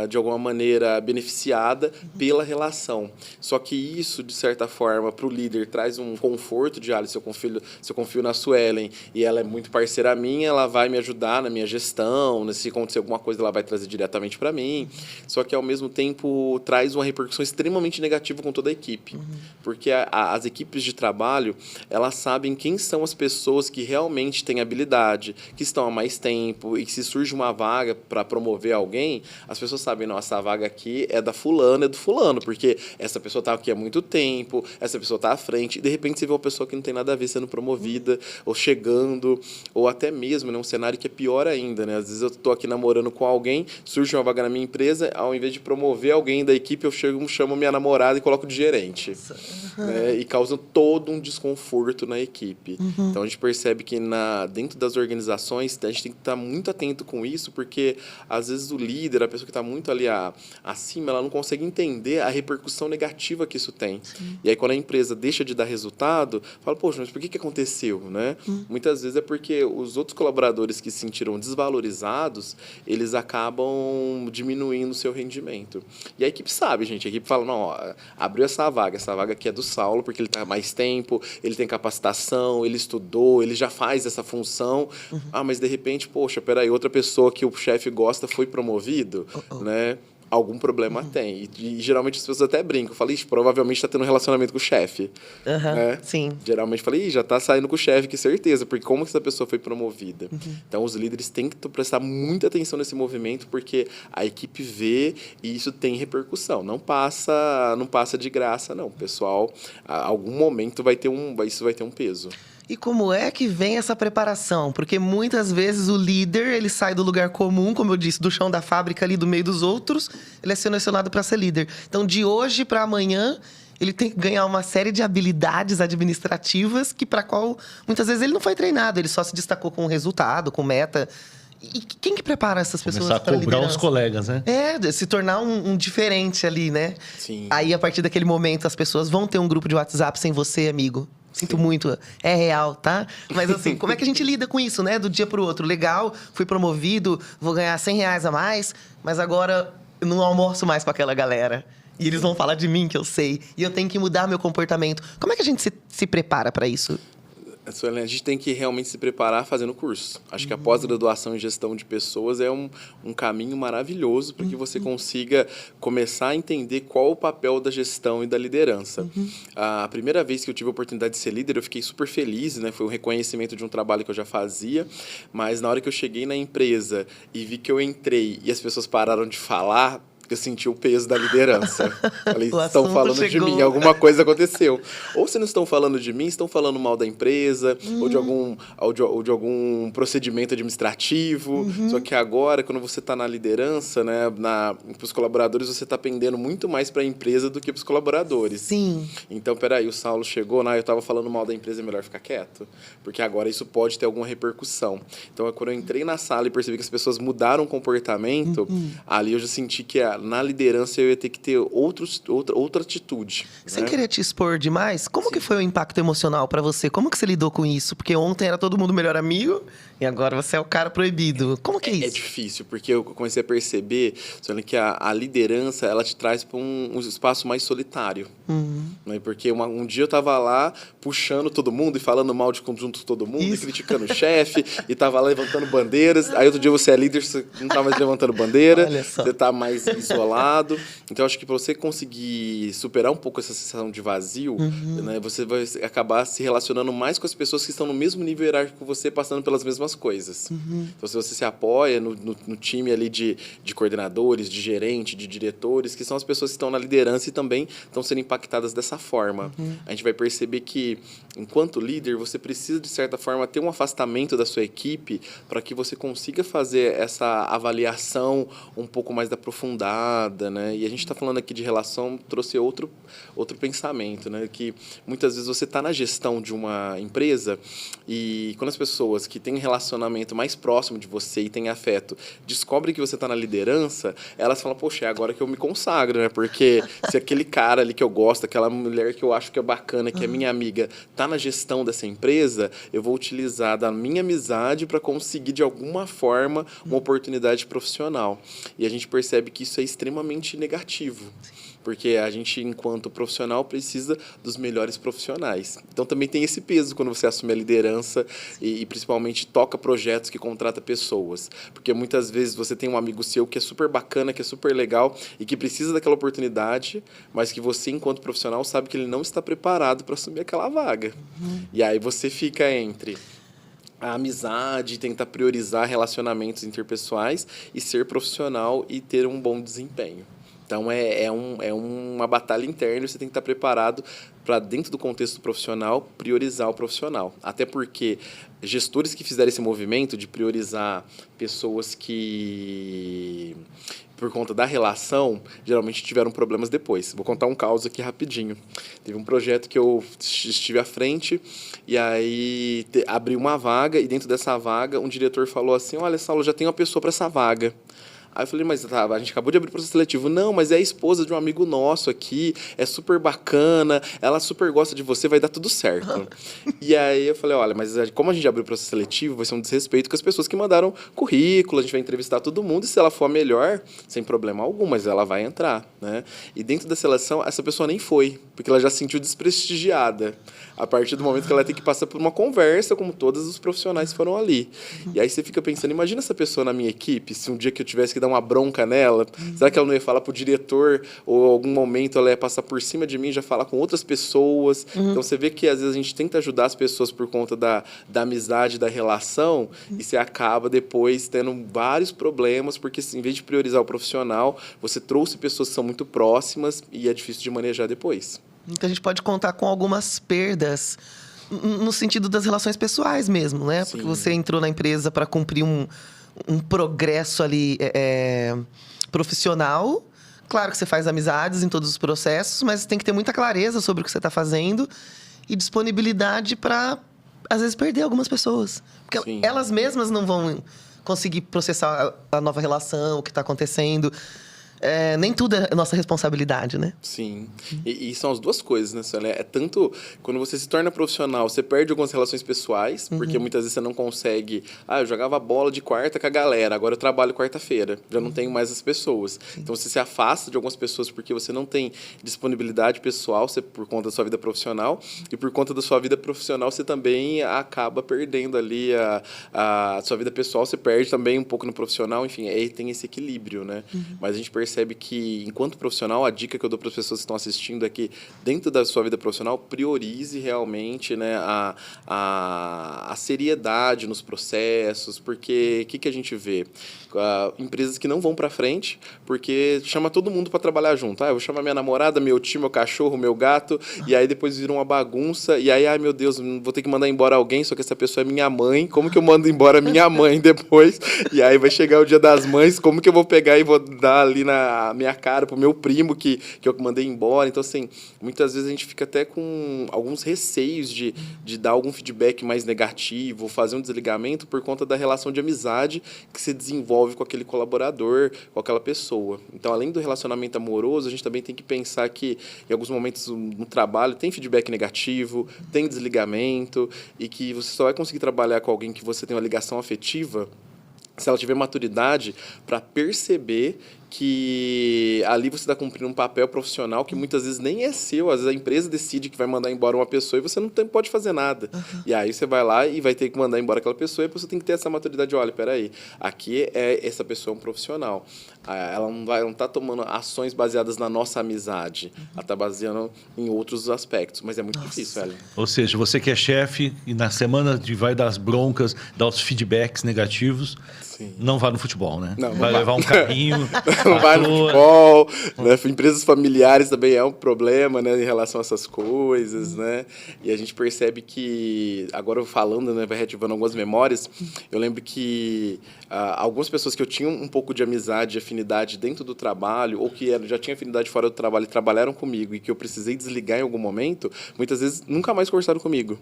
de alguma maneira, beneficiada pela relação. Só que isso, de certa forma, para o líder, traz um conforto de, se eu confio na Suelen e ela é muito parceira minha, ela vai me ajudar na minha gestão, né? Se acontecer alguma coisa, ela vai trazer diretamente para mim. Só que, ao mesmo tempo, traz uma repercussão extremamente negativa com toda a equipe. Porque as equipes de trabalho, elas sabem quem são as pessoas que realmente têm habilidade, que estão há mais tempo, e que se surge uma vaga para promover alguém, as pessoas sabem, não, essa vaga aqui é da fulana, é do fulano, porque essa pessoa está aqui há muito tempo, essa pessoa está à frente, e de repente você vê uma pessoa que não tem nada a ver sendo promovida, ou chegando, ou até mesmo, né, um cenário que é pior ainda, né? Às vezes eu estou aqui namorando com alguém, surge uma vaga na minha empresa, ao invés de promover alguém da equipe, eu chamo minha namorada e coloco de gerente. Né? E causa todo um desconforto na equipe. Então, a gente percebe que dentro das organizações, a gente tem que estar muito atento com isso, porque, às vezes, o líder, a pessoa que está muito ali acima, ela não consegue entender a repercussão negativa que isso tem. Sim. E aí, quando a empresa deixa de dar resultado, fala, poxa, mas por que aconteceu? Né? Muitas vezes é porque os outros colaboradores que se sentiram desvalorizados, eles acabam diminuindo o seu rendimento. E a equipe sabe, gente. A equipe fala, não, ó, abriu essa vaga aqui é do Saulo, porque ele está há mais tempo, ele tem capacitação, ele estudou, ele já faz essa função. Mas de repente, poxa, peraí, outra pessoa que o chefe gosta foi promovido, né? Algum problema tem. E geralmente as pessoas até brincam. Eu falei, provavelmente está tendo um relacionamento com o chefe. Né? Sim. Geralmente falei, já está saindo com o chefe, que certeza, porque como que essa pessoa foi promovida? Então, os líderes têm que prestar muita atenção nesse movimento, porque a equipe vê e isso tem repercussão. Não passa de graça, não. O pessoal, a algum momento, isso vai ter um peso. E como é que vem essa preparação? Porque muitas vezes o líder, ele sai do lugar comum, como eu disse, do chão da fábrica ali, do meio dos outros, ele é selecionado para ser líder. Então, de hoje para amanhã, ele tem que ganhar uma série de habilidades administrativas para qual muitas vezes ele não foi treinado, ele só se destacou com resultado, com meta. E quem que prepara essas pessoas para liderança? Começar a cobrar os colegas, né? Se tornar um diferente ali, né? Sim. Aí, a partir daquele momento, as pessoas vão ter um grupo de WhatsApp sem você, amigo. Sinto muito, é real, tá? Mas assim, como é que a gente lida com isso, né? Do dia pro outro. Legal, fui promovido, vou ganhar R$100 a mais, mas agora eu não almoço mais com aquela galera. E eles vão falar de mim, que eu sei. E eu tenho que mudar meu comportamento. Como é que a gente se prepara para isso? A gente tem que realmente se preparar fazendo curso. Acho que a pós-graduação em gestão de pessoas é um caminho maravilhoso para que você consiga começar a entender qual o papel da gestão e da liderança. A primeira vez que eu tive a oportunidade de ser líder, eu fiquei super feliz, né? Foi um reconhecimento de um trabalho que eu já fazia, mas na hora que eu cheguei na empresa e vi que eu entrei e as pessoas pararam de falar, eu senti o peso da liderança. Falei, estão falando de mim, alguma coisa aconteceu. Ou se não estão falando de mim, estão falando mal da empresa, ou de algum procedimento administrativo. Só que agora, quando você está na liderança, né, para os colaboradores, você está pendendo muito mais para a empresa do que para os colaboradores. Sim. Então, peraí, o Saulo chegou, eu estava falando mal da empresa, é melhor ficar quieto. Porque agora isso pode ter alguma repercussão. Então, quando eu entrei na sala e percebi que as pessoas mudaram o comportamento, ali eu já senti que na liderança eu ia ter que ter outra atitude. Sem né? querer te expor demais, como que foi o impacto emocional pra você? Como que você lidou com isso? Porque ontem era todo mundo melhor amigo e agora você é o cara proibido. Como que é isso? É difícil, porque eu comecei a perceber, Suelen, que a liderança, ela te traz para um espaço mais solitário. Né? Porque um dia eu estava lá puxando todo mundo e falando mal de conjunto todo mundo, e criticando o chefe, e estava lá levantando bandeiras. Aí outro dia você é líder, você não está mais levantando bandeira, você está mais isolado. Então, acho que para você conseguir superar um pouco essa sensação de vazio, né, você vai acabar se relacionando mais com as pessoas que estão no mesmo nível hierárquico que você, passando pelas mesmas coisas. Então, se você se apoia no time ali de coordenadores, de gerente, de diretores, que são as pessoas que estão na liderança e também estão sendo impactadas dessa forma. A gente vai perceber que, enquanto líder, você precisa, de certa forma, ter um afastamento da sua equipe para que você consiga fazer essa avaliação um pouco mais aprofundada, né? E a gente está falando aqui de relação, trouxe outro pensamento, né? Que muitas vezes você está na gestão de uma empresa e quando as pessoas que têm um relacionamento mais próximo de você e têm afeto descobrem que você está na liderança, elas falam, poxa, é agora que eu me consagro, né? Porque se aquele cara ali que eu gosto, aquela mulher que eu acho que é bacana, que é minha amiga, está na gestão dessa empresa, eu vou utilizar da minha amizade para conseguir, de alguma forma, uma oportunidade profissional. E a gente percebe que isso é extremamente negativo. Porque a gente, enquanto profissional, precisa dos melhores profissionais. Então, também tem esse peso quando você assume a liderança e principalmente, toca projetos que contrata pessoas. Porque, muitas vezes, você tem um amigo seu que é super bacana, que é super legal e que precisa daquela oportunidade, mas que você, enquanto profissional, sabe que ele não está preparado para assumir aquela vaga. E aí você fica entre a amizade, tentar priorizar relacionamentos interpessoais e ser profissional e ter um bom desempenho. Então, é uma batalha interna e você tem que estar preparado para, dentro do contexto profissional, priorizar o profissional. Até porque gestores que fizeram esse movimento de priorizar pessoas que, por conta da relação, geralmente tiveram problemas depois. Vou contar um caso aqui rapidinho. Teve um projeto que eu estive à frente e aí abriu uma vaga e, dentro dessa vaga, um diretor falou assim, olha, Saulo, já tem uma pessoa para essa vaga. Aí eu falei, mas tá, a gente acabou de abrir o processo seletivo. Não, mas é a esposa de um amigo nosso aqui, é super bacana, ela super gosta de você, vai dar tudo certo. E aí eu falei, olha, mas como a gente abriu o processo seletivo, vai ser um desrespeito com as pessoas que mandaram currículo, a gente vai entrevistar todo mundo, e se ela for a melhor, sem problema algum, mas ela vai entrar, né? E dentro da seleção, essa pessoa nem foi, porque ela já se sentiu desprestigiada, a partir do momento que ela tem que passar por uma conversa, como todos os profissionais foram ali. E aí você fica pensando, imagina essa pessoa na minha equipe, se um dia que eu tivesse que dar uma bronca nela, será que ela não ia falar pro diretor, ou em algum momento ela ia passar por cima de mim e já falar com outras pessoas? Então você vê que às vezes a gente tenta ajudar as pessoas por conta da amizade, da relação, e você acaba depois tendo vários problemas, porque em vez de priorizar o profissional, você trouxe pessoas que são muito próximas e é difícil de manejar depois. Então a gente pode contar com algumas perdas no sentido das relações pessoais mesmo, né? Sim. Porque você entrou na empresa para cumprir um progresso ali profissional. Claro que você faz amizades em todos os processos, mas tem que ter muita clareza sobre o que você está fazendo e disponibilidade para, às vezes, perder algumas pessoas. Porque Sim. elas mesmas não vão conseguir processar a nova relação, o que está acontecendo. Nem tudo é nossa responsabilidade, né? Sim. E são as duas coisas, né, Suelen? É tanto quando você se torna profissional, você perde algumas relações pessoais, porque muitas vezes você não consegue. Eu jogava bola de quarta com a galera, agora eu trabalho quarta-feira, já não tenho mais as pessoas. Sim. Então você se afasta de algumas pessoas porque você não tem disponibilidade pessoal, por conta da sua vida profissional, e por conta da sua vida profissional você também acaba perdendo ali a sua vida pessoal, você perde também um pouco no profissional, enfim, aí tem esse equilíbrio, né? Mas a gente percebe que, enquanto profissional, a dica que eu dou para as pessoas que estão assistindo é que, dentro da sua vida profissional, priorize realmente, né, a seriedade nos processos, porque o que a gente vê? Empresas que não vão para frente porque chama todo mundo para trabalhar junto. Eu vou chamar minha namorada, meu tio, meu cachorro, meu gato, e aí depois vira uma bagunça, e aí, meu Deus, vou ter que mandar embora alguém, só que essa pessoa é minha mãe, como que eu mando embora minha mãe depois? E aí vai chegar o Dia das Mães, como que eu vou pegar e vou dar ali a minha cara pro meu primo que eu mandei embora. Então, assim, muitas vezes a gente fica até com alguns receios de dar algum feedback mais negativo, fazer um desligamento por conta da relação de amizade que se desenvolve com aquele colaborador, com aquela pessoa. Então, além do relacionamento amoroso, a gente também tem que pensar que, em alguns momentos no trabalho, tem feedback negativo, tem desligamento, e que você só vai conseguir trabalhar com alguém que você tem uma ligação afetiva se ela tiver maturidade para perceber que ali você está cumprindo um papel profissional que muitas vezes nem é seu. Às vezes a empresa decide que vai mandar embora uma pessoa e você não pode fazer nada. E aí você vai lá e vai ter que mandar embora aquela pessoa e você tem que ter essa maturidade. Olha, peraí, aqui essa pessoa é um profissional. Ela não está tomando ações baseadas na nossa amizade. Ela está baseando em outros aspectos. Mas é muito difícil, Ellen. Ou seja, você que é chefe e na semana vai dar as broncas, dar os feedbacks negativos, Sim. Não vá no futebol, né? Não vai levar um carrinho. Não vai no futebol, né? Empresas familiares também é um problema, né, em relação a essas coisas, né? E a gente percebe que, agora falando, né, vai reativando algumas memórias, eu lembro que algumas pessoas que eu tinha um pouco de amizade, afinidade dentro do trabalho, ou que já tinha afinidade fora do trabalho e trabalharam comigo e que eu precisei desligar em algum momento, muitas vezes nunca mais conversaram comigo.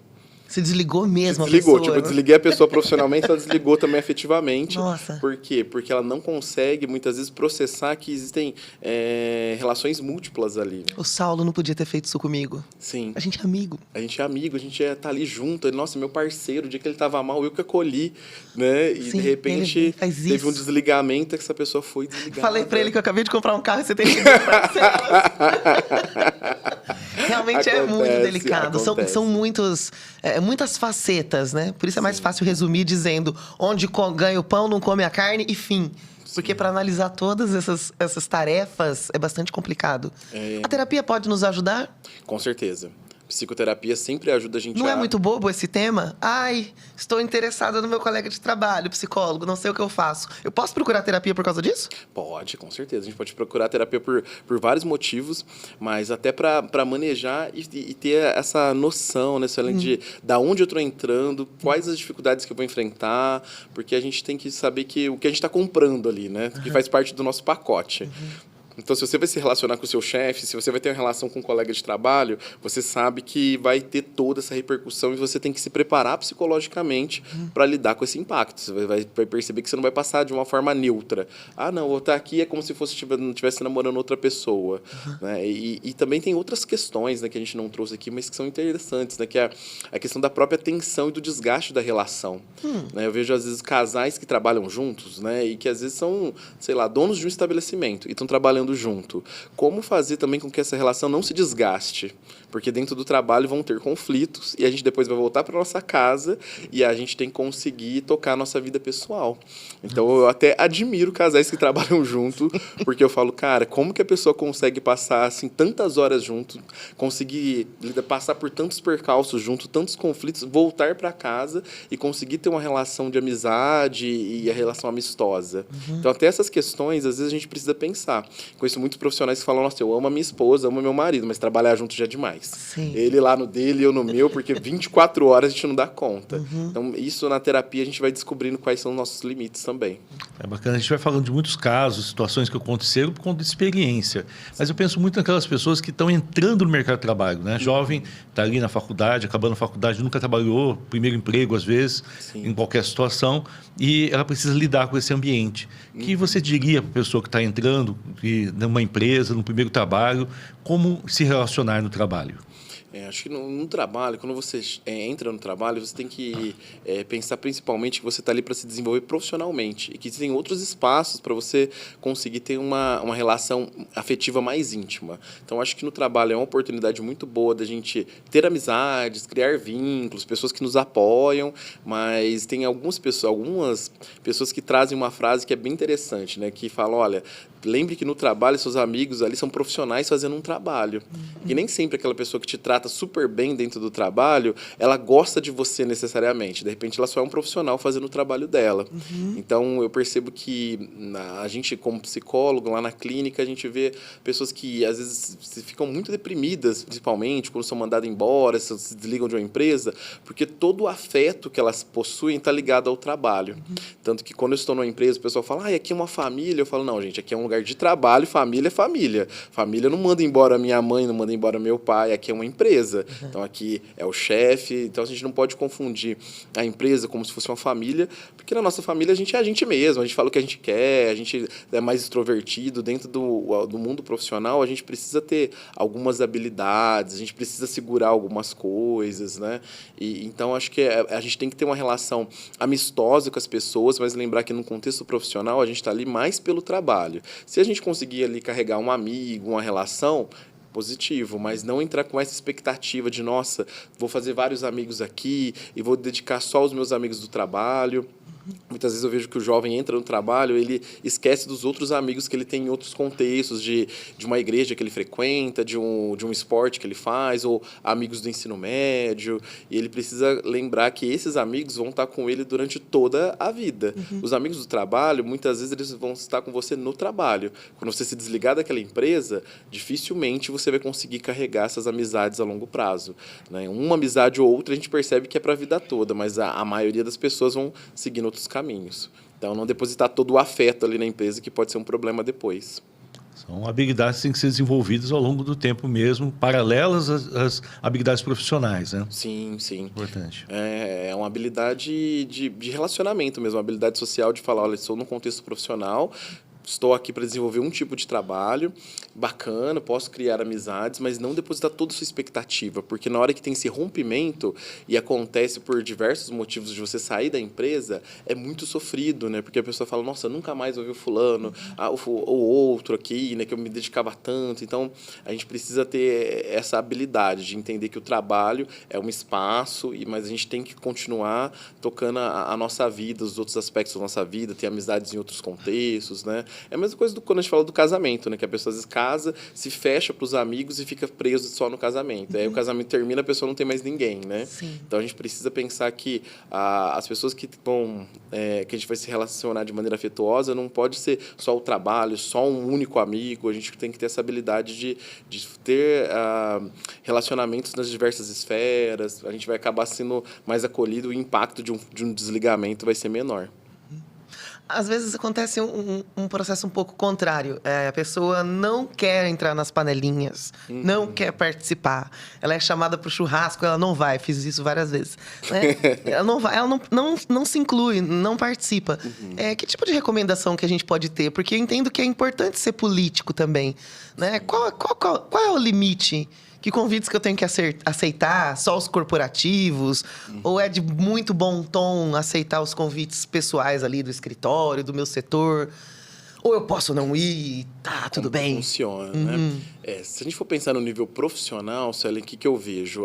Você desligou mesmo Desligou, a pessoa? eu desliguei a pessoa profissionalmente, ela desligou também afetivamente. Nossa. Por quê? Porque ela não consegue, muitas vezes, processar que existem relações múltiplas ali. Né? O Saulo não podia ter feito isso comigo. Sim. A gente é amigo. A gente é amigo, a gente tá ali junto. Nossa, meu parceiro, o dia que ele tava mal, eu que acolhi, né? E, Sim, de repente, faz teve isso. um desligamento que essa pessoa foi desligada. Falei pra ele que eu acabei de comprar um carro e você tem que ir parcelas. Realmente é muito delicado. São muitas facetas, né? Por isso é mais fácil resumir dizendo onde ganha o pão, não come a carne e fim. Porque para analisar todas essas tarefas é bastante complicado. A terapia pode nos ajudar? Com certeza. Psicoterapia sempre ajuda a gente Não é muito bobo esse tema? Ai, estou interessada no meu colega de trabalho, psicólogo, não sei o que eu faço. Eu posso procurar terapia por causa disso? Pode, com certeza. A gente pode procurar terapia por vários motivos, mas até para manejar e ter essa noção, né, além de da onde eu estou entrando, quais as dificuldades que eu vou enfrentar, porque a gente tem que saber que o que a gente está comprando ali, né, que faz parte do nosso pacote. Então, se você vai se relacionar com o seu chefe, se você vai ter uma relação com um colega de trabalho, você sabe que vai ter toda essa repercussão e você tem que se preparar psicologicamente para lidar com esse impacto. Você vai perceber que você não vai passar de uma forma neutra. Ah, não, vou estar aqui é como se não estivesse namorando outra pessoa. Né? E também tem outras questões, né, que a gente não trouxe aqui, mas que são interessantes, né, que é a questão da própria tensão e do desgaste da relação. Né? Eu vejo, às vezes, casais que trabalham juntos, né, e que, às vezes, são, sei lá, donos de um estabelecimento e estão trabalhando junto. Como fazer também com que essa relação não se desgaste? Porque dentro do trabalho vão ter conflitos e a gente depois vai voltar para nossa casa e a gente tem que conseguir tocar a nossa vida pessoal. Então, eu até admiro casais que trabalham junto, porque eu falo, cara, como que a pessoa consegue passar assim tantas horas junto, conseguir passar por tantos percalços junto, tantos conflitos, voltar para casa e conseguir ter uma relação de amizade e a relação amistosa. Então, até essas questões, às vezes a gente precisa pensar. Conheço muitos profissionais que falam, nossa, eu amo a minha esposa, amo meu marido, mas trabalhar junto já é demais. Sim. Ele lá no dele, eu no meu, porque 24 horas a gente não dá conta. Então, isso na terapia a gente vai descobrindo quais são os nossos limites também. É bacana, a gente vai falando de muitos casos, situações que aconteceram por conta de experiência. Mas eu penso muito naquelas pessoas que estão entrando no mercado de trabalho, né? Jovem, está ali na faculdade, acabando a faculdade, nunca trabalhou, primeiro emprego às vezes, em qualquer situação, e ela precisa lidar com esse ambiente. O que você diria para a pessoa que está entrando numa empresa, no primeiro trabalho, como se relacionar no trabalho? Acho que no trabalho, quando você entra no trabalho, você tem que pensar principalmente que você está ali para se desenvolver profissionalmente e que tem outros espaços para você conseguir ter uma relação afetiva mais íntima. Então, acho que no trabalho é uma oportunidade muito boa da gente ter amizades, criar vínculos, pessoas que nos apoiam, mas tem algumas pessoas que trazem uma frase que é bem interessante, né? Que falam, olha, lembre que no trabalho seus amigos ali são profissionais fazendo um trabalho. E nem sempre aquela pessoa que te trata super bem dentro do trabalho, ela gosta de você necessariamente. De repente, ela só é um profissional fazendo o trabalho dela. Então, eu percebo que a gente, como psicólogo, lá na clínica, a gente vê pessoas que, às vezes, ficam muito deprimidas, principalmente quando são mandadas embora, se desligam de uma empresa, porque todo o afeto que elas possuem está ligado ao trabalho. Tanto que, quando eu estou numa empresa, o pessoal fala, aqui é uma família. Eu falo, não, gente, aqui é um lugar lugar de trabalho, família é família. Família não manda embora minha mãe, não manda embora meu pai, aqui é uma empresa. Então, aqui é o chefe. Então, a gente não pode confundir a empresa como se fosse uma família, porque na nossa família a gente é a gente mesmo, a gente fala o que a gente quer, a gente é mais extrovertido. Dentro do mundo profissional, a gente precisa ter algumas habilidades, a gente precisa segurar algumas coisas, né? Então, acho que a gente tem que ter uma relação amistosa com as pessoas, mas lembrar que no contexto profissional a gente está ali mais pelo trabalho. Se a gente conseguir ali carregar um amigo, uma relação, positivo, mas não entrar com essa expectativa de, nossa, vou fazer vários amigos aqui e vou dedicar só aos meus amigos do trabalho. Muitas vezes eu vejo que o jovem entra no trabalho, ele esquece dos outros amigos que ele tem em outros contextos, de uma igreja que ele frequenta, de um esporte que ele faz, ou amigos do ensino médio. E ele precisa lembrar que esses amigos vão estar com ele durante toda a vida. Os amigos do trabalho, muitas vezes, eles vão estar com você no trabalho. Quando você se desligar daquela empresa, dificilmente você vai conseguir carregar essas amizades a longo prazo, né? Uma amizade ou outra a gente percebe que é para a vida toda, mas a maioria das pessoas vão seguindo outros caminhos. Então, não depositar todo o afeto ali na empresa, que pode ser um problema depois. São habilidades que têm que ser desenvolvidas ao longo do tempo mesmo, paralelas às habilidades profissionais, né? Sim, sim. Importante. É uma habilidade de relacionamento mesmo, uma habilidade social de falar, olha, estou num contexto profissional, estou aqui para desenvolver um tipo de trabalho bacana, posso criar amizades, mas não depositar toda a sua expectativa, porque na hora que tem esse rompimento e acontece por diversos motivos de você sair da empresa, é muito sofrido, né? Porque a pessoa fala, nossa, nunca mais ouvi o fulano, o outro aqui, né, que eu me dedicava tanto. Então, a gente precisa ter essa habilidade de entender que o trabalho é um espaço, mas a gente tem que continuar tocando a nossa vida, os outros aspectos da nossa vida, ter amizades em outros contextos, né? É a mesma coisa quando a gente fala do casamento, né? Que a pessoa às vezes casa, se fecha para os amigos e fica preso só no casamento. Aí o casamento termina, a pessoa não tem mais ninguém, né? Sim. Então a gente precisa pensar que as pessoas que vão, que a gente vai se relacionar de maneira afetuosa, não pode ser só o trabalho, só um único amigo. A gente tem que ter essa habilidade de ter relacionamentos nas diversas esferas. A gente vai acabar sendo mais acolhido, o impacto de um desligamento vai ser menor. Às vezes acontece um processo um pouco contrário. A pessoa não quer entrar nas panelinhas, não quer participar. Ela é chamada para o churrasco, ela não vai. Fiz isso várias vezes, né? Ela não vai, ela não se inclui, não participa. Que tipo de recomendação que a gente pode ter? Porque eu entendo que é importante ser político também, né? Qual é o limite? Que convites que eu tenho que aceitar? Só os corporativos? Ou é de muito bom tom aceitar os convites pessoais ali do escritório, do meu setor? Ou eu posso não ir, tá, tudo bem? Funciona, né? Se a gente for pensar no nível profissional, Célia, o que eu vejo?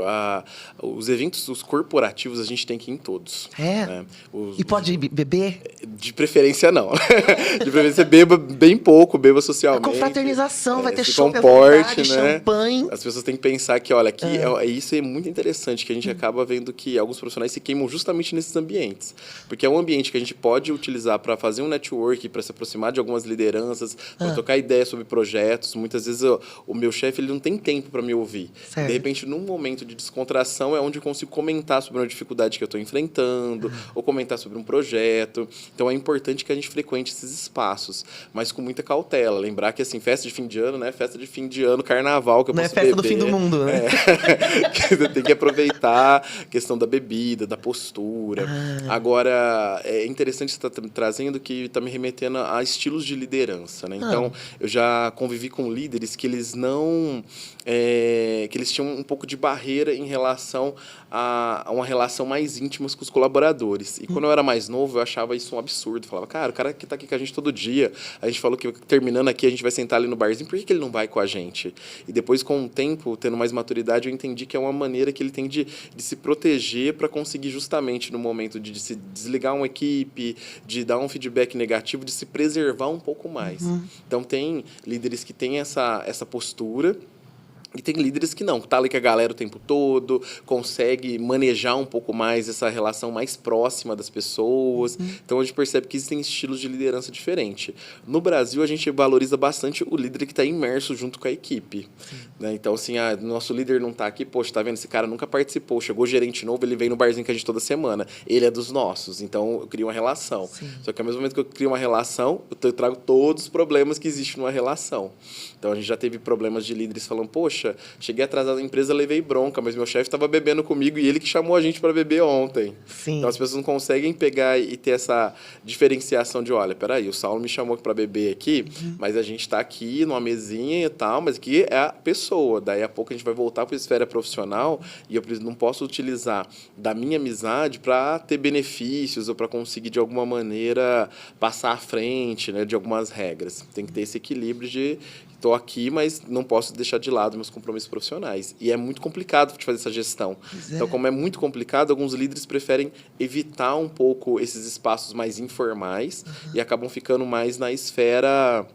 Os eventos os corporativos, a gente tem que ir em todos. Né? E pode beber? De preferência, não. De preferência, beba bem pouco, beba socialmente. A confraternização, vai ter chopp à comporte, vontade, né? champanhe. As pessoas têm que pensar que, olha, aqui isso é muito interessante, que a gente acaba vendo que alguns profissionais se queimam justamente nesses ambientes. Porque é um ambiente que a gente pode utilizar para fazer um network, para se aproximar de algumas lideranças, para trocar ideias sobre projetos. Muitas vezes o meu chefe ele não tem tempo para me ouvir. Certo. De repente, num momento de descontração, é onde eu consigo comentar sobre uma dificuldade que eu estou enfrentando, ou comentar sobre um projeto. Então, é importante que a gente frequente esses espaços, mas com muita cautela. Lembrar que, assim, festa de fim de ano, né? Festa de fim de ano, carnaval, que eu Não posso é festa beber. do fim do mundo, né? Você tem que aproveitar a questão da bebida, da postura. Agora, é interessante você estar trazendo que está me remetendo a estilos de liderança, né? Então, eu já convivi com líderes que eles que eles tinham um pouco de barreira em relação a uma relação mais íntima com os colaboradores. E quando eu era mais novo, eu achava isso um absurdo. Eu falava, cara, o cara que está aqui com a gente todo dia, a gente falou que terminando aqui a gente vai sentar ali no barzinho, por que ele não vai com a gente? E depois, com o tempo, tendo mais maturidade, eu entendi que é uma maneira que ele tem de se proteger para conseguir justamente no momento de se desligar uma equipe, de dar um feedback negativo, de se preservar um pouco mais. Então, tem líderes que têm essa postura, E tem líderes que não, que tá ali com a galera o tempo todo, consegue manejar um pouco mais essa relação mais próxima das pessoas. Então, a gente percebe que existem estilos de liderança diferentes. No Brasil, a gente valoriza bastante o líder que está imerso junto com a equipe. Né? Então, assim, nosso líder não está aqui, poxa, tá vendo? Esse cara nunca participou, chegou gerente novo, ele vem no barzinho com a gente toda semana. Ele é dos nossos, então eu crio uma relação. Sim. Só que ao mesmo momento que eu crio uma relação, eu trago todos os problemas que existem numa relação. Então, a gente já teve problemas de líderes falando, poxa, cheguei atrasado na empresa, levei bronca, mas meu chefe estava bebendo comigo e ele que chamou a gente para beber ontem. Sim. Então, as pessoas não conseguem pegar e ter essa diferenciação de, olha, peraí, o Saulo me chamou para beber aqui, mas a gente está aqui numa mesinha e tal, mas aqui é a pessoa. Daí, a pouco, a gente vai voltar para a esfera profissional e eu não posso utilizar da minha amizade para ter benefícios ou para conseguir, de alguma maneira, passar à frente, né, de algumas regras. Tem que ter esse equilíbrio de estou aqui, mas não posso deixar de lado meus compromissos profissionais. E é muito complicado de fazer essa gestão. Então, como é muito complicado, alguns líderes preferem evitar um pouco esses espaços mais informais e acabam ficando mais na esfera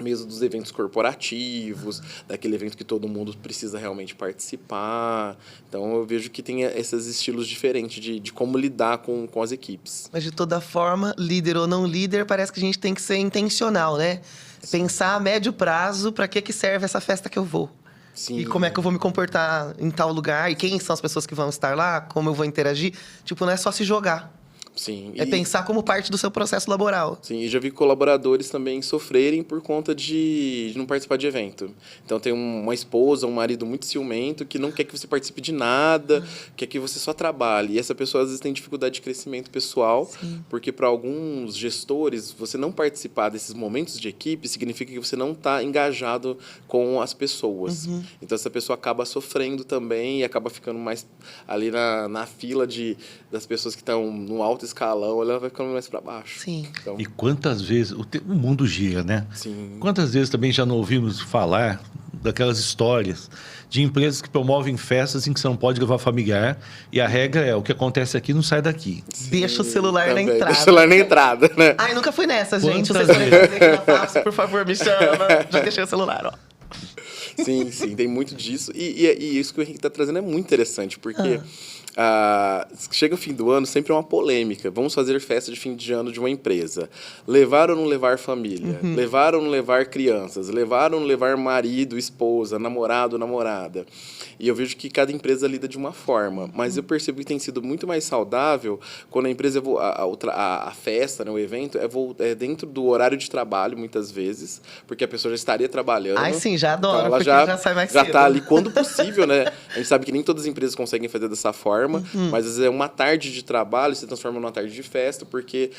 mesmo dos eventos corporativos, daquele evento que todo mundo precisa realmente participar. Então, eu vejo que tem esses estilos diferentes de como lidar com as equipes. Mas, de toda forma, líder ou não líder, parece que a gente tem que ser intencional, né? Pensar a médio prazo para que serve essa festa que eu vou. Sim. E como é que eu vou me comportar em tal lugar, e quem são as pessoas que vão estar lá, como eu vou interagir. Tipo, não é só se jogar. Sim. É pensar como parte do seu processo laboral. Sim, e já vi colaboradores também sofrerem por conta de não participar de evento. Então, tem uma esposa, um marido muito ciumento que não quer que você participe de nada, quer que você só trabalhe. E essa pessoa, às vezes, tem dificuldade de crescimento pessoal, porque, para alguns gestores, você não participar desses momentos de equipe significa que você não está engajado com as pessoas. Então, essa pessoa acaba sofrendo também e acaba ficando mais ali na fila das pessoas que estão no alto escalão, ela vai ficando mais para baixo. Sim. Então, E quantas vezes... O mundo gira, né? sim. Quantas vezes também já não ouvimos falar daquelas histórias de empresas que promovem festas em que você não pode levar familiar e a regra é, o que acontece aqui não sai daqui. Deixa o celular Também. na entrada. Deixa o celular na entrada, né? Ai, nunca fui nessa, gente. Quantas Vocês podem fazer aqui na FAPS, por favor, me chama. Já deixei o celular, ó. Sim, sim, tem muito disso. E isso que o Henrique está trazendo é muito interessante, porque chega o fim do ano, sempre é uma polêmica. Vamos fazer festa de fim de ano de uma empresa. Levar ou não levar família? Levar ou não levar crianças? Levar ou não levar marido, esposa, namorado, namorada? E eu vejo que cada empresa lida de uma forma. Mas eu percebo que tem sido muito mais saudável quando a empresa, a festa, né, o evento, é dentro do horário de trabalho, muitas vezes, porque a pessoa já estaria trabalhando. Ai, sim, já adoro, então ela porque já sai mais já cedo. está ali quando possível, né? A gente sabe que nem todas as empresas conseguem fazer dessa forma, mas às vezes é uma tarde de trabalho, se transforma numa tarde de festa, porque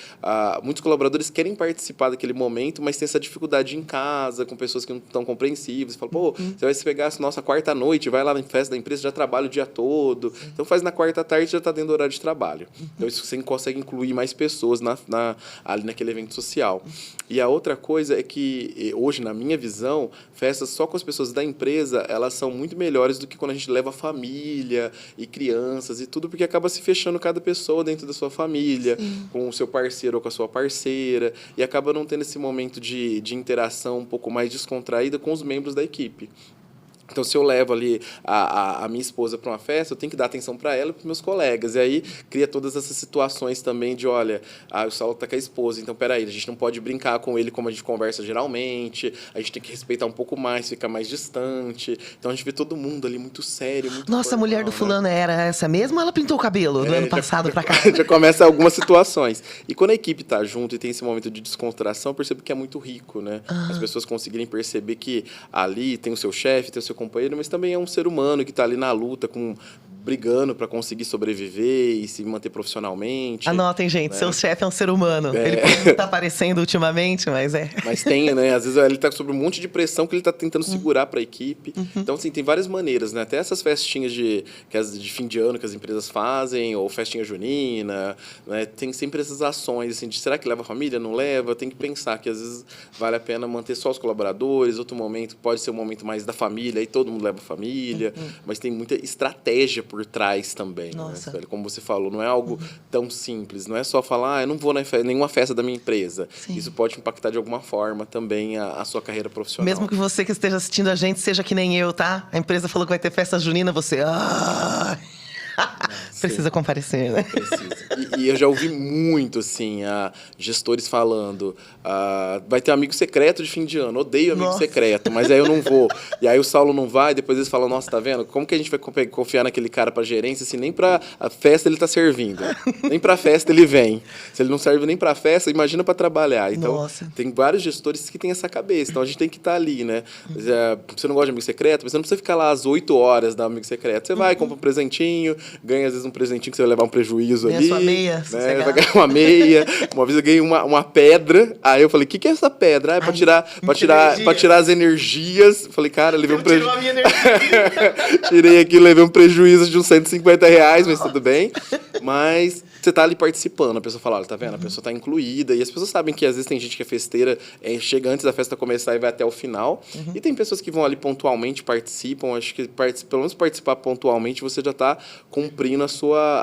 muitos colaboradores querem participar daquele momento, mas tem essa dificuldade em casa, com pessoas que não estão compreensíveis. Fala, pô, você vai se pegar a nossa quarta noite, vai lá na festa da empresa, já trabalha o dia todo. Então faz na quarta tarde, já está dentro do horário de trabalho. Então isso você consegue incluir mais pessoas ali naquele evento social. E a outra coisa é que, hoje, na minha visão, festas só com as pessoas da empresa, elas são muito melhores do que quando a gente leva família e crianças e tudo, porque acaba se fechando cada pessoa dentro da sua família, com o seu parceiro ou com a sua parceira, e acaba não tendo esse momento de interação um pouco mais descontraída com os membros da equipe. Então, se eu levo ali a minha esposa para uma festa, eu tenho que dar atenção para ela e para os meus colegas. E aí, cria todas essas situações também de, olha, o Saulo está com a esposa, então, peraí, a gente não pode brincar com ele como a gente conversa geralmente, a gente tem que respeitar um pouco mais, ficar mais distante. Então, a gente vê todo mundo ali muito sério, muito Nossa, a formal, mulher do né? fulano era essa mesmo ou ela pintou o cabelo do ano passado para cá? Já começa algumas situações. E quando a equipe está junto e tem esse momento de descontração, eu percebo que é muito rico, né? As pessoas conseguirem perceber que ali tem o seu chefe, tem o seu companheiro, mas também é um ser humano que está ali na luta, brigando para conseguir sobreviver e se manter profissionalmente. Anotem, gente, né? seu chefe é um ser humano. Ele pode não estar aparecendo ultimamente, mas é. Mas tem, né? Às vezes ele está sob um monte de pressão que ele está tentando segurar para a equipe. Então, assim, tem várias maneiras, né? Até essas festinhas de fim de ano que as empresas fazem, ou festinha junina, né? Tem sempre essas ações, assim, de será que leva a família? Não leva? Tem que pensar que, às vezes, vale a pena manter só os colaboradores, outro momento pode ser um momento mais da família, aí todo mundo leva a família, mas tem muita estratégia por trás também. Nossa. Né? Como você falou, não é algo tão simples. Não é só falar, eu não vou nenhuma festa da minha empresa. Sim. Isso pode impactar de alguma forma também a sua carreira profissional. Mesmo que você que esteja assistindo a gente seja que nem eu, tá? A empresa falou que vai ter festa junina, você... Precisa comparecer, né? Precisa. E eu já ouvi muito, assim, gestores falando, vai ter amigo secreto de fim de ano, odeio amigo secreto, mas aí eu não vou. E aí o Saulo não vai, depois eles falam, nossa, tá vendo? Como que a gente vai confiar naquele cara pra gerência se nem pra a festa ele tá servindo? Nem pra festa ele vem. Se ele não serve nem pra festa, imagina pra trabalhar. Então, tem vários gestores que têm essa cabeça. Então, a gente tem que estar ali, né? Você não gosta de amigo secreto, mas você não precisa ficar lá às 8 horas da amigo secreto. Você vai, compra um presentinho, ganha às vezes um presentinho que você vai levar um prejuízo ali. Sua meia, né? Vai ganhar uma meia. Uma vez eu ganhei uma pedra. Aí eu falei, o que é essa pedra? É pra tirar as energias. Falei, cara, levei um prejuízo. Tirei aqui, levei um prejuízo de uns R$150, mas tudo bem. Mas você tá ali participando, a pessoa fala, olha, tá vendo? A pessoa tá incluída. E as pessoas sabem que às vezes tem gente que é festeira, chega antes da festa começar e vai até o final. E tem pessoas que vão ali pontualmente, participam. Acho que pelo menos participar pontualmente, você já tá cumprindo a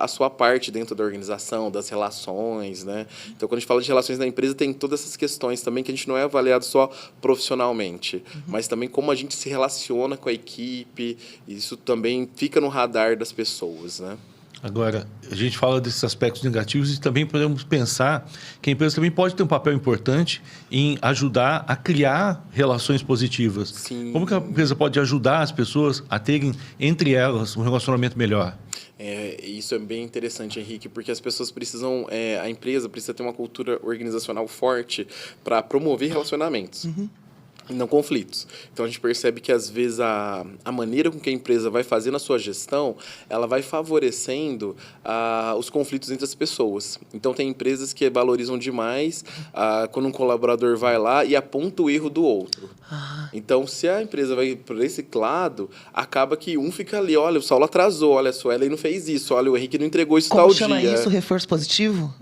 sua parte dentro da organização, das relações, né? Então, quando a gente fala de relações na empresa, tem todas essas questões também que a gente não é avaliado só profissionalmente, mas também como a gente se relaciona com a equipe. Isso também fica no radar das pessoas, né? Agora, a gente fala desses aspectos negativos e também podemos pensar que a empresa também pode ter um papel importante em ajudar a criar relações positivas. Sim. Como que a empresa pode ajudar as pessoas a terem, entre elas, um relacionamento melhor? Isso é bem interessante, Henrique, porque as pessoas precisam, a empresa precisa ter uma cultura organizacional forte para promover relacionamentos. E não conflitos. Então, a gente percebe que, às vezes, a maneira com que a empresa vai fazendo a sua gestão, ela vai favorecendo os conflitos entre as pessoas. Então, tem empresas que valorizam demais quando um colaborador vai lá e aponta o erro do outro. Então, se a empresa vai por esse lado, acaba que um fica ali, olha, o Saulo atrasou, olha, a Suelen não fez isso, olha, o Henrique não entregou isso tal dia. Como chama isso? Reforço positivo?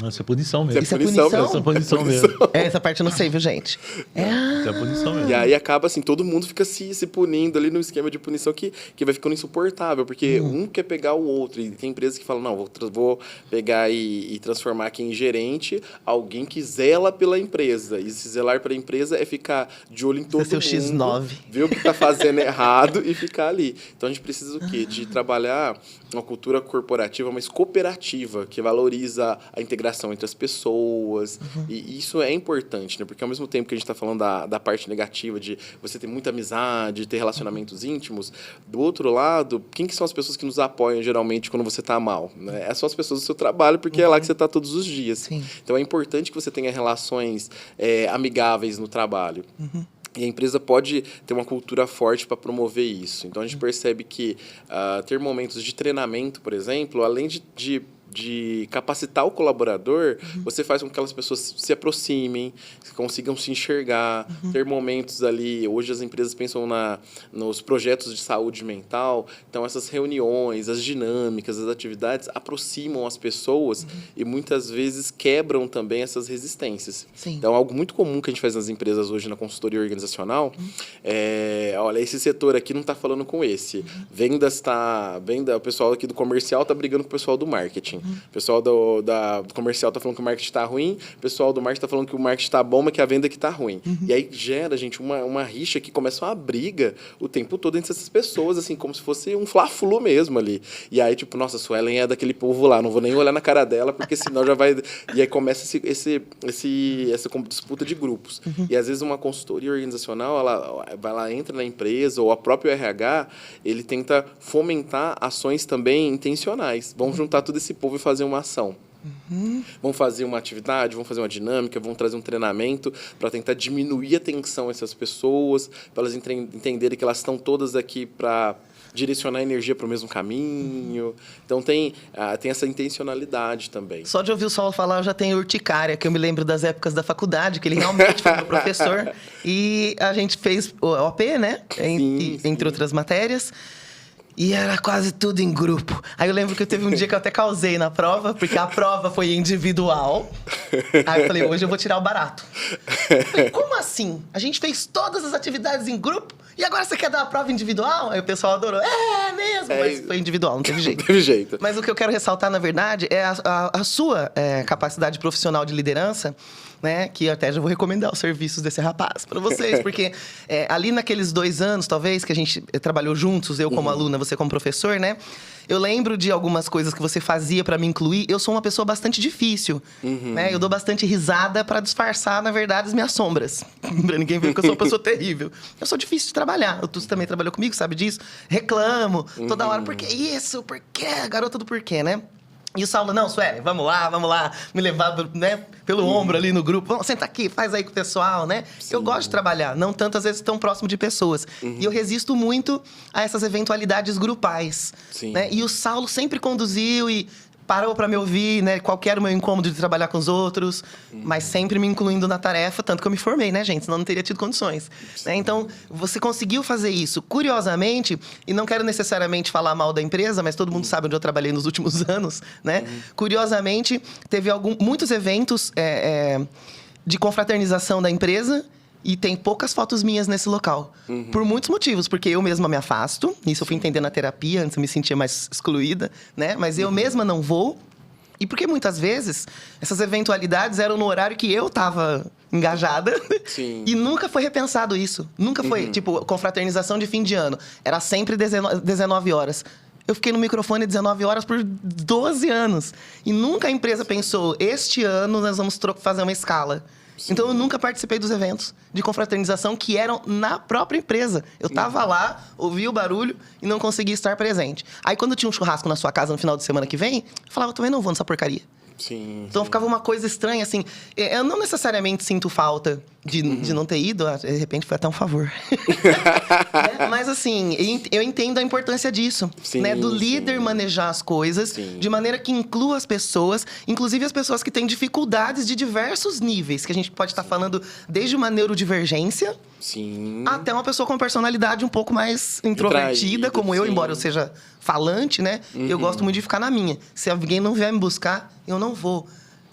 Isso é punição mesmo. Isso é punição? Isso é punição mesmo. Essa parte eu não sei, viu, gente? Isso é punição mesmo. E aí acaba assim, todo mundo fica se punindo ali no esquema de punição que vai ficando insuportável, porque um quer pegar o outro. E tem empresas que falam, não, vou pegar e transformar aqui em gerente alguém que zela pela empresa. E se zelar pela empresa é ficar de olho em todo mundo. Seu X9. Ver o que está fazendo errado e ficar ali. Então, a gente precisa o quê? De trabalhar uma cultura corporativa, mas cooperativa, que valoriza a integração entre as pessoas. E isso é importante, né? Porque ao mesmo tempo que a gente está falando da parte negativa de você ter muita amizade, ter relacionamentos íntimos, do outro lado, quem que são as pessoas que nos apoiam geralmente quando você está mal? Né? São as pessoas do seu trabalho, porque é lá que você está todos os dias. Sim. Então, é importante que você tenha relações amigáveis no trabalho. E a empresa pode ter uma cultura forte para promover isso. Então, a gente percebe que ter momentos de treinamento, por exemplo, além de capacitar o colaborador, você faz com que aquelas pessoas se aproximem, consigam se enxergar, ter momentos ali. Hoje as empresas pensam nos projetos de saúde mental, então essas reuniões, as dinâmicas, as atividades aproximam as pessoas e muitas vezes quebram também essas resistências. Sim. Então, algo muito comum que a gente faz nas empresas hoje na consultoria organizacional olha, esse setor aqui não está falando com esse. O pessoal aqui do comercial está brigando com o pessoal do marketing. O pessoal do comercial está falando que o marketing está ruim, o pessoal do marketing está falando que o marketing está bom, mas que a venda que está ruim. E aí gera, gente, uma rixa que começa uma briga o tempo todo entre essas pessoas, assim, como se fosse um fla-flu mesmo ali. E aí, tipo, nossa, a Suelen é daquele povo lá, não vou nem olhar na cara dela, porque senão já vai... E aí começa essa disputa de grupos. E às vezes uma consultoria organizacional, ela entra na empresa, ou a própria RH, ele tenta fomentar ações também intencionais. Vamos juntar todo esse povo e fazer uma ação. Vão fazer uma atividade, vão fazer uma dinâmica, vão trazer um treinamento para tentar diminuir a tensão dessas pessoas, para elas entenderem que elas estão todas aqui para direcionar a energia para o mesmo caminho. Então, tem essa intencionalidade também. Só de ouvir o Saulo falar, eu já tenho urticária, que eu me lembro das épocas da faculdade, que ele realmente foi meu professor. E a gente fez o OP, né? Entre outras matérias. E era quase tudo em grupo. Aí eu lembro que teve um dia que eu até causei na prova, porque a prova foi individual. Aí eu falei, hoje eu vou tirar o barato. Eu falei, como assim? A gente fez todas as atividades em grupo e agora você quer dar a prova individual? Aí o pessoal adorou. É mesmo, mas foi individual, não teve jeito. Não teve jeito. Mas o que eu quero ressaltar, na verdade, é a sua capacidade profissional de liderança, né? Que até já vou recomendar os serviços desse rapaz para vocês. Porque ali naqueles 2 anos, talvez, que a gente trabalhou juntos, eu como aluna, você como professor, né? Eu lembro de algumas coisas que você fazia para me incluir. Eu sou uma pessoa bastante difícil, né? Eu dou bastante risada para disfarçar, na verdade, as minhas sombras. Pra ninguém ver que eu sou uma pessoa terrível. Eu sou difícil de trabalhar. O Tusso também trabalhou comigo, sabe disso? Reclamo toda hora. Por que isso? Por quê? Garota do porquê, né? E o Saulo, não, Sueli, vamos lá, me levar, né, pelo ombro ali no grupo. Vamos, senta aqui, faz aí com o pessoal, né? Sim. Eu gosto de trabalhar, não tanto, às vezes, tão próximo de pessoas. E eu resisto muito a essas eventualidades grupais. Sim. Né? E o Saulo sempre conduziu e parou para me ouvir, né? Qual que era o meu incômodo de trabalhar com os outros, mas sempre me incluindo na tarefa, tanto que eu me formei, né, gente? Senão não teria tido condições. Né? Então, você conseguiu fazer isso. Curiosamente, e não quero necessariamente falar mal da empresa, mas todo mundo sabe onde eu trabalhei nos últimos anos, né? Curiosamente, teve muitos eventos de confraternização da empresa. E tem poucas fotos minhas nesse local. Por muitos motivos. Porque eu mesma me afasto. Isso eu fui entender na terapia. Antes eu me sentia mais excluída, né? Mas eu mesma não vou. E porque muitas vezes essas eventualidades eram no horário que eu tava engajada. Sim. E nunca foi repensado isso. Nunca foi, tipo, confraternização de fim de ano. Era sempre 19 horas. Eu fiquei no microfone 19 horas por 12 anos. E nunca a empresa pensou, este ano nós vamos fazer uma escala. Sim. Então, eu nunca participei dos eventos de confraternização que eram na própria empresa. Eu tava lá, ouvia o barulho e não conseguia estar presente. Aí, quando tinha um churrasco na sua casa no final de semana que vem, eu falava, eu também não vou nessa porcaria. Sim. Então, ficava uma coisa estranha, assim. Eu não necessariamente sinto falta de não ter ido. De repente, foi até um favor. Né? Mas, assim, eu entendo a importância disso. Sim, né? Do líder manejar as coisas de maneira que inclua as pessoas. Inclusive, as pessoas que têm dificuldades de diversos níveis. Que a gente pode estar falando desde uma neurodivergência... Sim. Até uma pessoa com personalidade um pouco mais introvertida, como eu, embora eu seja falante, né? Eu gosto muito de ficar na minha. Se alguém não vier me buscar, eu não vou.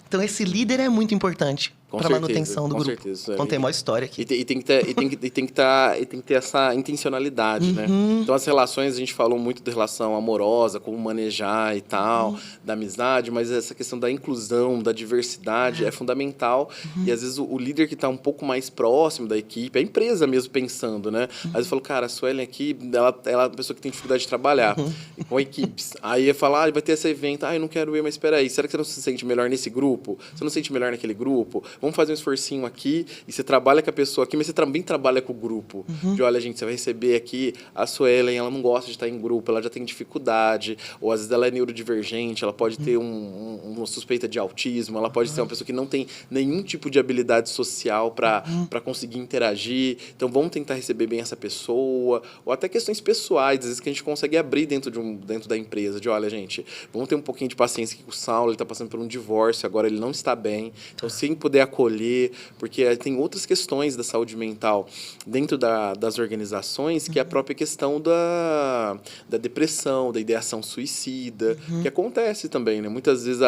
Então, esse líder é muito importante para a manutenção do grupo. Com certeza. Contei uma história aqui. E tem que ter essa intencionalidade, né? Então, as relações, a gente falou muito da relação amorosa, como manejar e tal, da amizade, mas essa questão da inclusão, da diversidade é fundamental. E, às vezes, o líder que está um pouco mais próximo da equipe, a empresa mesmo pensando, né? Às vezes, eu falo, cara, a Suelen aqui, ela é uma pessoa que tem dificuldade de trabalhar com equipes. Aí, eu falo, vai ter esse evento. Eu não quero ir, mas espera aí, será que você não se sente melhor nesse grupo? Você não se sente melhor naquele grupo? Vamos fazer um esforcinho aqui, e você trabalha com a pessoa aqui, mas você também trabalha com o grupo. De, olha, gente, você vai receber aqui a Suelen, ela não gosta de estar em grupo, ela já tem dificuldade, ou às vezes ela é neurodivergente, ela pode ter uma suspeita de autismo, ela pode ser uma pessoa que não tem nenhum tipo de habilidade social para conseguir interagir. Então, vamos tentar receber bem essa pessoa, ou até questões pessoais, às vezes que a gente consegue abrir dentro da empresa, de, olha, gente, vamos ter um pouquinho de paciência aqui com o Saulo, ele está passando por um divórcio, agora ele não está bem. Então, se puder acolher, porque tem outras questões da saúde mental dentro das organizações, que é a própria questão da depressão, da ideação suicida, que acontece também, né? Muitas vezes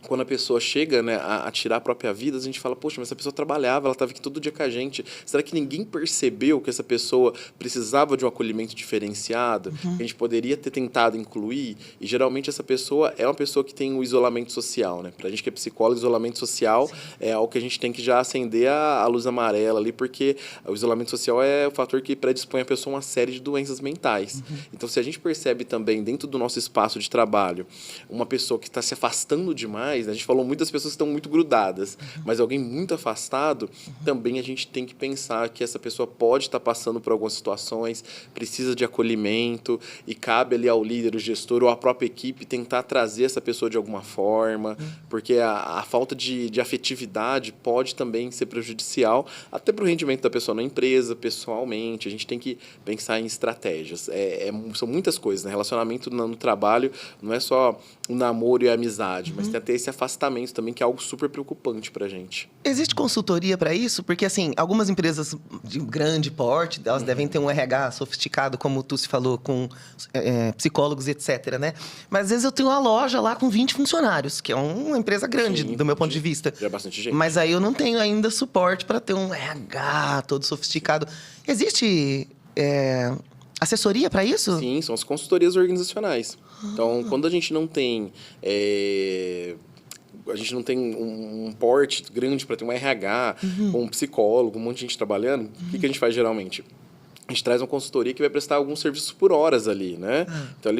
quando a pessoa chega, né, a tirar a própria vida, a gente fala, poxa, mas essa pessoa trabalhava, ela estava aqui todo dia com a gente. Será que ninguém percebeu que essa pessoa precisava de um acolhimento diferenciado? Que a gente poderia ter tentado incluir? E, geralmente, essa pessoa é uma pessoa que tem um isolamento social, né? Para a gente que é psicólogo, isolamento social é algo que a gente tem que já acender a luz amarela ali, porque o isolamento social é o fator que predispõe a pessoa a uma série de doenças mentais. Então, se a gente percebe também, dentro do nosso espaço de trabalho, uma pessoa que está se afastando demais, a gente falou muito das pessoas que estão muito grudadas, mas alguém muito afastado, também a gente tem que pensar que essa pessoa pode estar passando por algumas situações, precisa de acolhimento, e cabe ali ao líder, o gestor ou a própria equipe tentar trazer essa pessoa de alguma forma, porque a falta de afetividade pode também ser prejudicial até para o rendimento da pessoa na empresa, pessoalmente. A gente tem que pensar em estratégias. São muitas coisas, né? Relacionamento no trabalho não é só o namoro e a amizade, mas tem até esse afastamento também, que é algo super preocupante para a gente. Existe consultoria para isso? Porque, assim, algumas empresas de grande porte, elas devem ter um RH sofisticado, como tu se falou, com psicólogos, etc, né? Mas, às vezes, eu tenho uma loja lá com 20 funcionários, que é uma empresa grande, do meu ponto de vista. Já é bastante gente. Mas aí eu não tenho ainda suporte para ter um RH todo sofisticado. Existe assessoria para isso? Sim, são as consultorias organizacionais. Então, quando a gente não tem um porte grande para ter um RH, um psicólogo, um monte de gente trabalhando, o que a gente faz geralmente? A gente traz uma consultoria que vai prestar alguns serviços por horas ali, né? Então,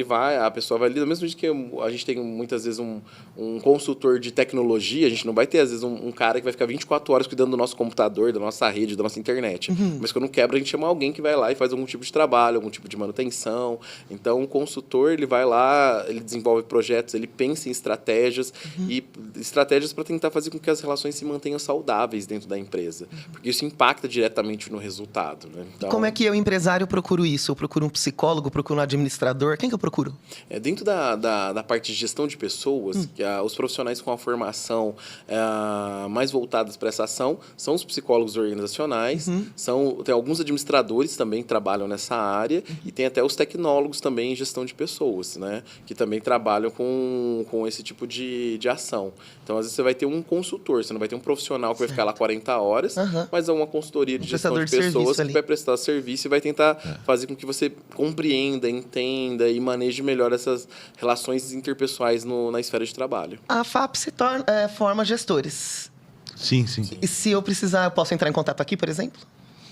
a pessoa vai ali, do mesmo jeito que a gente tem muitas vezes um consultor de tecnologia, a gente não vai ter, às vezes, um cara que vai ficar 24 horas cuidando do nosso computador, da nossa rede, da nossa internet. Mas quando quebra, a gente chama alguém que vai lá e faz algum tipo de trabalho, algum tipo de manutenção. Então, o consultor, ele vai lá, ele desenvolve projetos, ele pensa em estratégias e estratégias para tentar fazer com que as relações se mantenham saudáveis dentro da empresa. Porque isso impacta diretamente no resultado, né? Então, como é que eu, empresário, procuro isso? Eu procuro um psicólogo, procuro um administrador? Quem que eu procuro? Dentro da parte de gestão de pessoas, que os profissionais com a formação mais voltadas para essa ação são os psicólogos organizacionais, tem alguns administradores também que trabalham nessa área e tem até os tecnólogos também em gestão de pessoas, né? Que também trabalham com esse tipo de ação. Então, às vezes, você vai ter um consultor, você não vai ter um profissional que vai ficar lá 40 horas, mas é uma consultoria de gestão de pessoas que vai prestar serviço e vai tentar fazer com que você compreenda, entenda e maneje melhor essas relações interpessoais na esfera de trabalho. A FAP forma gestores. Sim. E se eu precisar, eu posso entrar em contato aqui, por exemplo?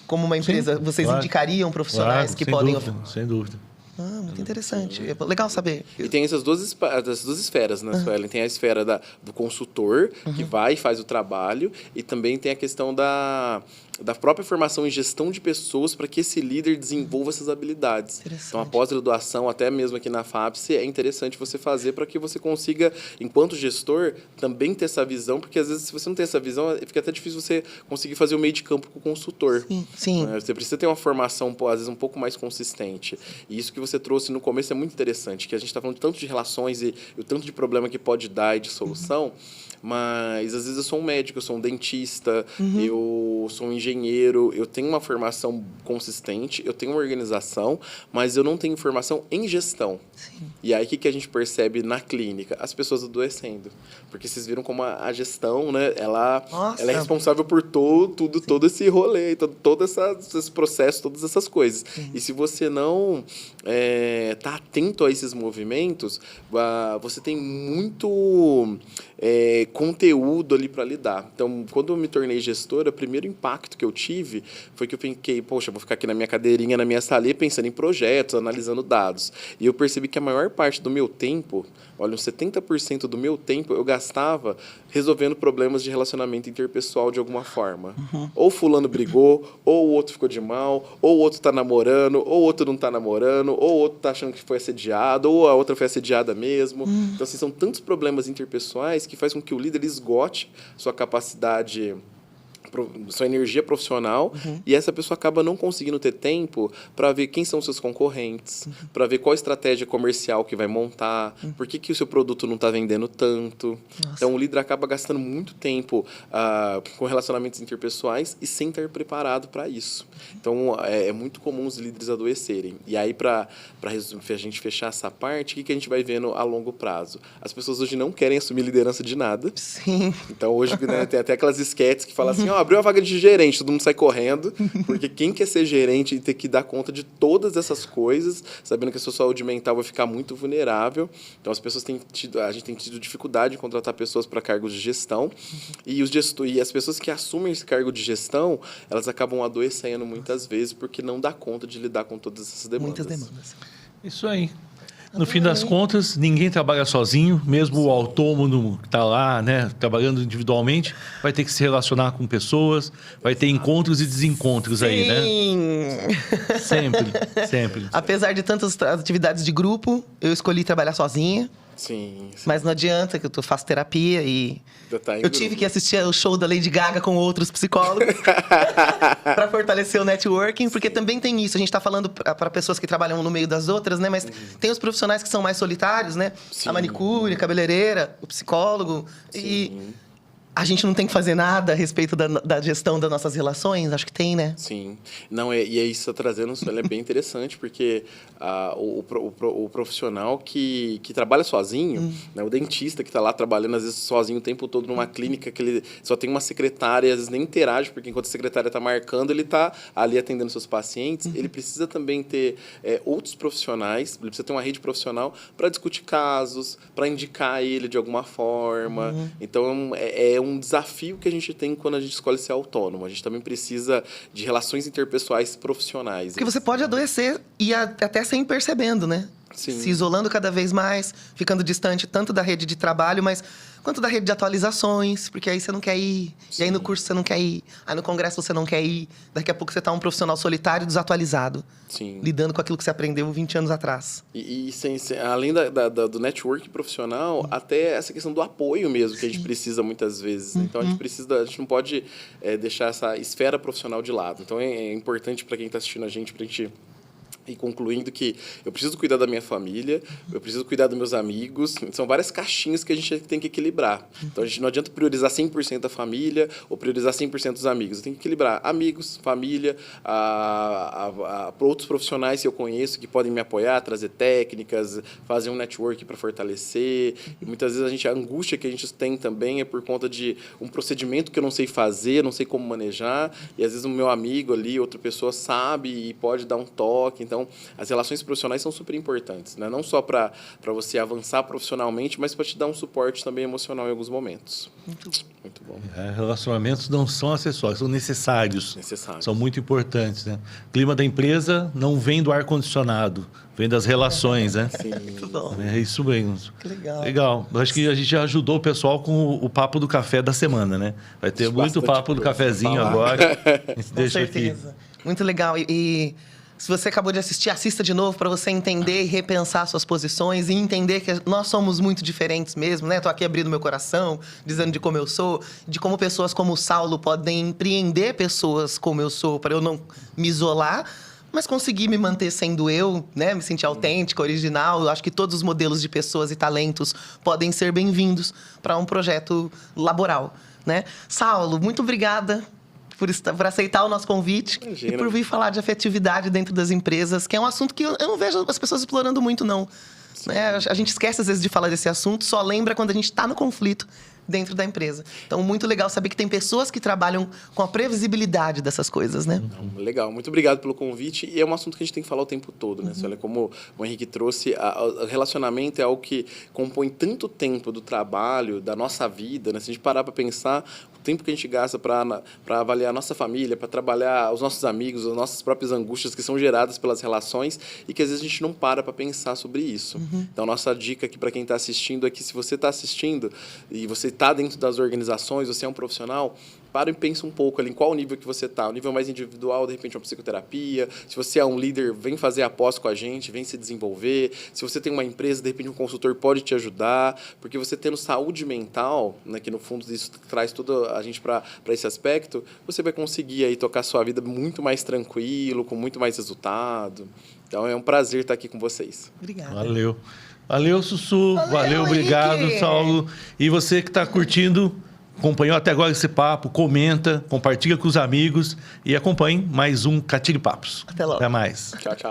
Como uma empresa, vocês indicariam profissionais que podem... Sem dúvida. Muito interessante. É legal saber. E tem essas duas esferas, né, Suelen? Tem a esfera do consultor, que vai e faz o trabalho, e também tem a questão da própria formação em gestão de pessoas para que esse líder desenvolva essas habilidades. Então, a pós-graduação, até mesmo aqui na FAPSE, é interessante você fazer para que você consiga, enquanto gestor, também ter essa visão, porque às vezes, se você não tem essa visão, fica até difícil você conseguir fazer o meio de campo com o consultor. Sim. Você precisa ter uma formação, às vezes, um pouco mais consistente. E isso que você trouxe no começo é muito interessante, que a gente está falando tanto de relações e o tanto de problema que pode dar e de solução, mas às vezes eu sou um médico, eu sou um dentista, eu sou um engenheiro, eu tenho uma formação consistente, eu tenho uma organização, mas eu não tenho formação em gestão. E aí, o que a gente percebe na clínica? As pessoas adoecendo. Porque vocês viram como a gestão, né? Ela é responsável por todo esse rolê, todo esse processo, todas essas coisas. E se você não tá atento a esses movimentos, você tem muito conteúdo ali para lidar. Então, quando eu me tornei gestora, o primeiro impacto que eu tive foi que eu fiquei, poxa, vou ficar aqui na minha cadeirinha, na minha salinha, pensando em projetos, analisando dados. E eu percebi que a maior parte do meu tempo, olha, uns 70% do meu tempo eu gastava resolvendo problemas de relacionamento interpessoal de alguma forma. Ou fulano brigou, ou o outro ficou de mal, ou o outro está namorando, ou o outro não está namorando, ou o outro está achando que foi assediado, ou a outra foi assediada mesmo. Então, assim, são tantos problemas interpessoais que faz com que o líder esgote sua capacidade, sua energia profissional, e essa pessoa acaba não conseguindo ter tempo para ver quem são os seus concorrentes, para ver qual estratégia comercial que vai montar, por que o seu produto não está vendendo tanto. Então, o líder acaba gastando muito tempo com relacionamentos interpessoais e sem estar preparado para isso. Então, é muito comum os líderes adoecerem. E aí, para a gente fechar essa parte, o que a gente vai vendo a longo prazo? As pessoas hoje não querem assumir liderança de nada. Sim. Então, hoje, né, tem até aquelas esquetes que falam assim, abriu a vaga de gerente, todo mundo sai correndo, porque quem quer ser gerente e ter que dar conta de todas essas coisas, sabendo que a sua saúde mental vai ficar muito vulnerável. Então, a gente tem tido dificuldade em contratar pessoas para cargos de gestão, e as pessoas que assumem esse cargo de gestão, elas acabam adoecendo muitas vezes, porque não dá conta de lidar com todas essas demandas. Muitas demandas. Isso aí. No fim das contas, ninguém trabalha sozinho, mesmo o autônomo que está lá, né, trabalhando individualmente, vai ter que se relacionar com pessoas, vai ter encontros e desencontros aí, né? Sempre. Apesar de tantas atividades de grupo, eu escolhi trabalhar sozinha. Sim. Mas não adianta, que eu faço terapia e Tá em eu tive que assistir o show da Lady Gaga com outros psicólogos para fortalecer o networking, porque também tem isso. A gente tá falando para pessoas que trabalham no meio das outras, né? Mas tem os profissionais que são mais solitários, né? Sim. A manicure, a cabeleireira, o psicólogo. Sim. E a gente não tem que fazer nada a respeito da gestão das nossas relações? Acho que tem, né? Sim. Não, e aí isso está trazendo, é bem interessante, porque o profissional que trabalha sozinho, né, o dentista que está lá trabalhando, às vezes, sozinho o tempo todo numa clínica que ele só tem uma secretária, às vezes nem interage, porque enquanto a secretária está marcando, ele está ali atendendo seus pacientes. Ele precisa também ter outros profissionais, ele precisa ter uma rede profissional para discutir casos, para indicar ele de alguma forma. Então, é um desafio que a gente tem quando a gente escolhe ser autônomo. A gente também precisa de relações interpessoais profissionais. Porque você pode adoecer e até sem percebendo, né? Sim. Se isolando cada vez mais, ficando distante tanto da rede de trabalho, mas quanto da rede de atualizações, porque aí você não quer ir, Sim. e aí no curso você não quer ir, aí no congresso você não quer ir, daqui a pouco você tá um profissional solitário, desatualizado, Sim. lidando com aquilo que você aprendeu 20 anos atrás. E além do network profissional, até essa questão do apoio mesmo, que a gente precisa muitas vezes. Então, a gente não pode deixar essa esfera profissional de lado. Então, é importante para quem está assistindo a gente, para a gente ir concluindo que eu preciso cuidar da minha família, eu preciso cuidar dos meus amigos. São várias caixinhas que a gente tem que equilibrar. Então, a gente não adianta priorizar 100% a família ou priorizar 100% os amigos. Eu tenho que equilibrar amigos, família, outros profissionais que eu conheço que podem me apoiar, trazer técnicas, fazer um network para fortalecer. E muitas vezes a angústia que a gente tem também é por conta de um procedimento que eu não sei fazer, não sei como manejar. E, às vezes, o meu amigo ali, outra pessoa sabe e pode dar um toque. Então, as relações profissionais são super importantes, né? Não só para você avançar profissionalmente, mas para te dar um suporte também emocional em alguns momentos. Muito bom. Relacionamentos não são acessórios, são necessários. Necessários. São muito importantes, né? O clima da empresa não vem do ar-condicionado, vem das relações, né? Sim. Muito bom. É isso mesmo. Que legal. Legal. Acho que a gente já ajudou o pessoal com o papo do café da semana, né? Vai ter muito Bastante papo do coisa pra cafezinho falar. agora. A gente Com deixa aqui. certeza. Muito legal. E se você acabou de assistir, assista de novo para você entender e repensar suas posições e entender que nós somos muito diferentes mesmo, né? Tô aqui abrindo meu coração, dizendo de como eu sou, de como pessoas como o Saulo podem empreender pessoas como eu sou, para eu não me isolar, mas conseguir me manter sendo eu, né? Me sentir autêntica, original. Eu acho que todos os modelos de pessoas e talentos podem ser bem-vindos para um projeto laboral, né? Saulo, muito obrigada por aceitar o nosso convite. Imagina. E por vir falar de afetividade dentro das empresas, que é um assunto que eu não vejo as pessoas explorando muito, não. Né? A gente esquece, às vezes, de falar desse assunto, só lembra quando a gente está no conflito dentro da empresa. Então, muito legal saber que tem pessoas que trabalham com a previsibilidade dessas coisas, né? Legal, muito obrigado pelo convite. E é um assunto que a gente tem que falar o tempo todo, né? Olha, como o Henrique trouxe, o relacionamento é algo que compõe tanto tempo do trabalho, da nossa vida, né? Se a gente parar para pensar, o tempo que a gente gasta para avaliar a nossa família, para trabalhar os nossos amigos, as nossas próprias angústias que são geradas pelas relações e que às vezes a gente não para pensar sobre isso. Então, nossa dica aqui para quem está assistindo é que se você está assistindo e você está dentro das organizações, você é um profissional, para e pensa um pouco ali em qual nível que você está. O nível mais individual, de repente, uma psicoterapia. Se você é um líder, vem fazer a pós com a gente, vem se desenvolver. Se você tem uma empresa, de repente, um consultor pode te ajudar. Porque você tendo saúde mental, né, que no fundo isso traz tudo a gente para esse aspecto, você vai conseguir aí tocar sua vida muito mais tranquilo, com muito mais resultado. Então, é um prazer estar aqui com vocês. Obrigada. Valeu. Valeu, Sussu. Valeu, obrigado, Henrique. Saulo. E você que está curtindo, acompanhou até agora esse papo, comenta, compartilha com os amigos e acompanhe mais um Catire Papos. Até logo. Até mais. Tchau, tchau.